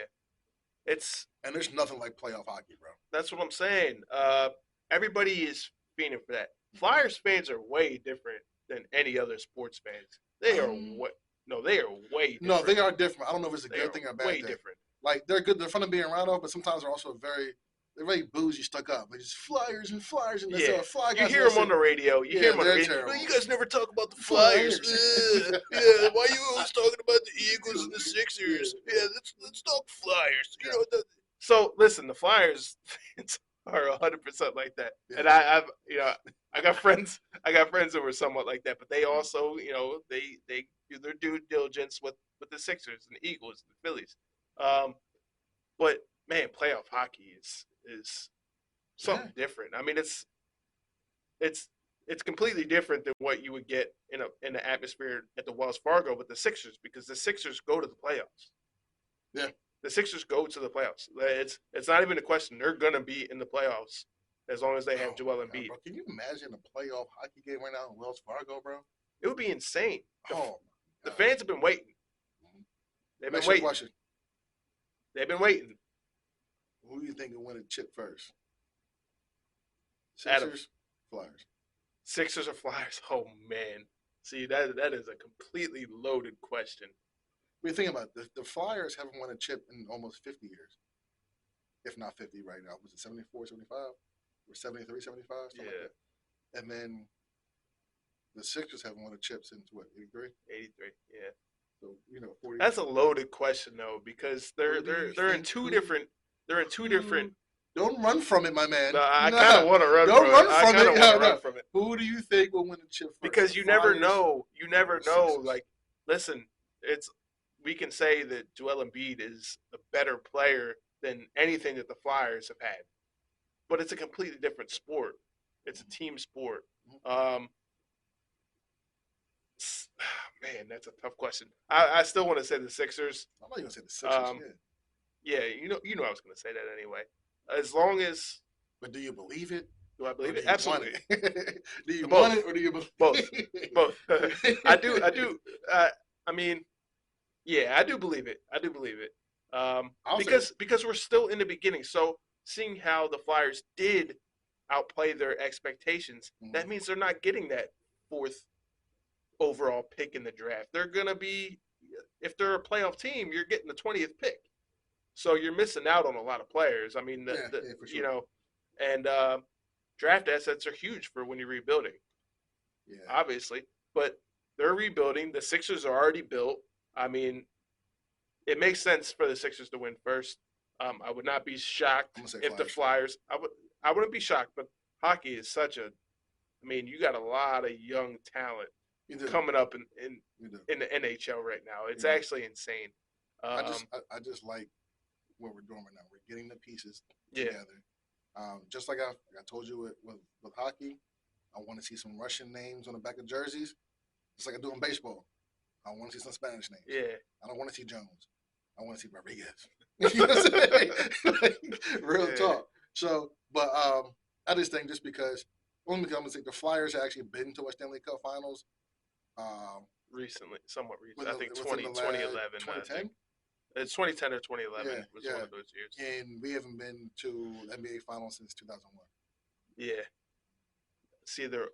And there's nothing like playoff hockey, bro. That's what I'm saying. Everybody is fiending for that. Flyers fans are way different than any other sports fans. They are way different. No, they are different. I don't know if it's a good thing or a bad thing. Way different. Like they're good. They're fun to be around of, but sometimes they're also very bougie, stuck up. They just Flyers and Fly guys. You hear them on the radio. You hear them on the radio. Terrible. Well, you guys never talk about the Flyers. Yeah, why you always talking about the Eagles and the Sixers? Yeah, let's talk Flyers. Yeah. So listen, the Flyers fans are 100% like that, and I got friends that were somewhat like that, but they also they do their due diligence with the Sixers and the Eagles and the Phillies. But man, playoff hockey is something different. I mean, it's completely different than what you would get in the atmosphere at the Wells Fargo with the Sixers, because the Sixers go to the playoffs. Yeah, the Sixers go to the playoffs. It's not even a question. They're gonna be in the playoffs as long as they have Joel Embiid. Bro, can you imagine a playoff hockey game right now in Wells Fargo, bro? It would be insane. The God. fans have been waiting. They've been waiting. They've been waiting. Who do you think will win a chip first? Sixers, Flyers. Sixers or Flyers? Oh man, see that is a completely loaded question. What do you think about it? The Flyers haven't won a chip in almost 50 years. if not 50 right now. Was it 74, 75? Or 73, 75? Something like Yeah, that. And then the Sixers haven't won a chip since what, 83? 83. Yeah, So, 40. that's a loaded question though because Who do you they're in think two who different they're in two different. who don't run from it, my man. No, I kind of Nah. want to run Don't from it. run I from kind it. of want No, to run no. from it Who do you think will win the chip first? because The you never Flyers know. You or never the know. Sixers? Like, listen, it's we can say that Joel Embiid is a better player than anything that the Flyers have had, but it's a completely different sport. It's a team sport. Um, man, that's a tough question. I still want to say the Sixers. I'm not even gonna say the Sixers, Um, yeah, I was going to say that anyway. As long as But do you believe it? do I Or believe do it? you want Absolutely, it? Do you want both, it or do you believe both, both. I do, I it? do. I mean, yeah, I do believe it. I do believe it. I'll say Because we're still in the beginning. So seeing how the Flyers did outplay their expectations, that means they're not getting that fourth overall pick in the draft. They're gonna be, if they're a playoff team, you're getting the 20th pick. So you're missing out on a lot of players. I mean, yeah, for sure. And draft assets are huge for when you're rebuilding, Yeah. obviously. But they're rebuilding. The Sixers are already built. I mean, it makes sense for the Sixers to win first. I would not be shocked if the Flyers. I wouldn't be shocked, but hockey is such a. I mean, you got a lot of young talent coming up in the NHL right now. It's actually insane. I just like what we're doing right now. We're getting the pieces together. Just like I told you with hockey, I want to see some Russian names on the back of jerseys, just like I do in baseball. I want to see some Spanish names. Yeah. I don't want to see Jones. I want to see Rodriguez. You know what I'm saying? Like, real talk. So, but I just think just because, only because I'm going to say the Flyers have actually been to a Stanley Cup Finals. Recently, somewhat recently. I think 2011. 2010? It's 2010 or 2011 was one of those years. And we haven't been to NBA Finals since 2001. Yeah. See, they're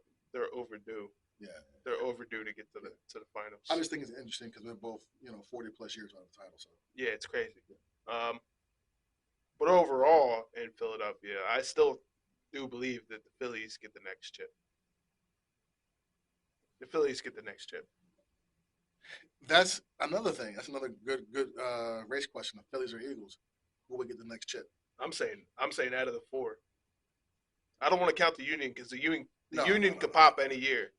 overdue. Yeah, they're overdue to get to the finals. I just think it's interesting because we're both 40 plus years out of the title. So yeah, it's crazy. But overall in Philadelphia, I still do believe that the Phillies get the next chip. The Phillies get the next chip. That's another thing. That's another good race question. The Phillies or Eagles, who would get the next chip? I'm saying out of the four. I don't want to count the Union because the Union could pop any year.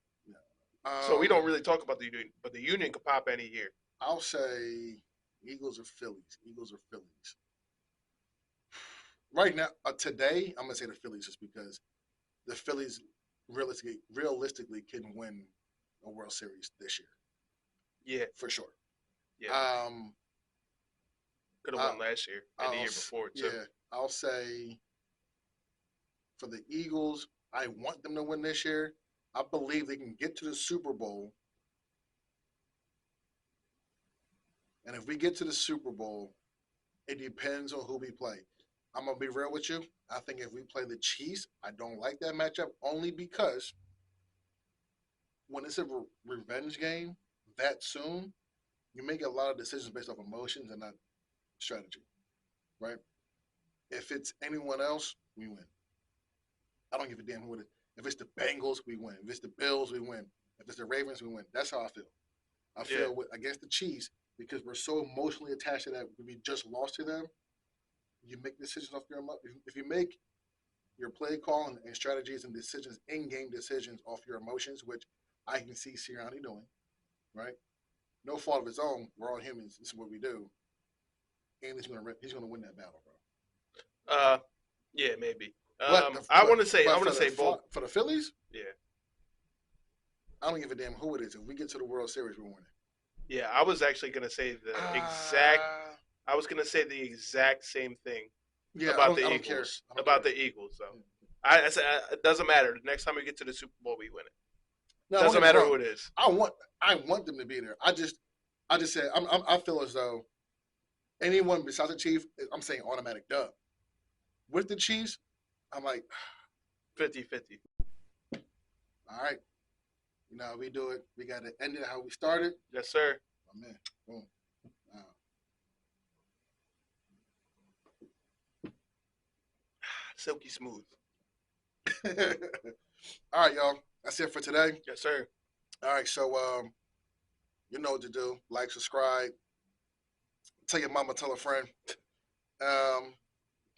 So we don't really talk about the Union, but the Union could pop any year. I'll say Eagles or Phillies. Eagles or Phillies. Right now, today, I'm gonna say the Phillies just because the Phillies realistically can win a World Series this year. Yeah, for sure. Yeah. Could have won last year and the year before too. Yeah, I'll say for the Eagles, I want them to win this year. I believe they can get to the Super Bowl. And if we get to the Super Bowl, it depends on who we play. I'm going to be real with you. I think if we play the Chiefs, I don't like that matchup only because when it's a revenge game that soon, you make a lot of decisions based off emotions and not strategy, right? If it's anyone else, we win. I don't give a damn who it is. If it's the Bengals, we win. If it's the Bills, we win. If it's the Ravens, we win. That's how I feel. I feel against the Chiefs because we're so emotionally attached to that. We just lost to them. You make decisions off your emotions. If you make your play call and strategies and decisions, in-game decisions off your emotions, which I can see Sirianni doing, right? No fault of his own. We're all humans. This is what we do. And he's gonna win that battle, bro. Yeah, maybe. I want to say both for the Phillies. Yeah. I don't give a damn who it is. If we get to the World Series, we're winning. Yeah, I was actually gonna say the exact. I was gonna say the exact same thing. Yeah, about the Eagles. About the Eagles, though. It doesn't matter. The next time we get to the Super Bowl, we win it. No, doesn't matter who it is. I want them to be there. I just said I feel as though anyone besides the Chiefs, I'm saying automatic dub. With the Chiefs, I'm like 50-50. All right. We do it. We got to end it how we started. Yes, sir. Oh, man. Boom. silky smooth. All right, y'all. That's it for today. Yes, sir. All right, so you know what to do. Like, subscribe, tell your mama, tell a friend.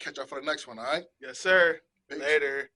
Catch y'all for the next one. All right. Yes, sir. Peace. Later.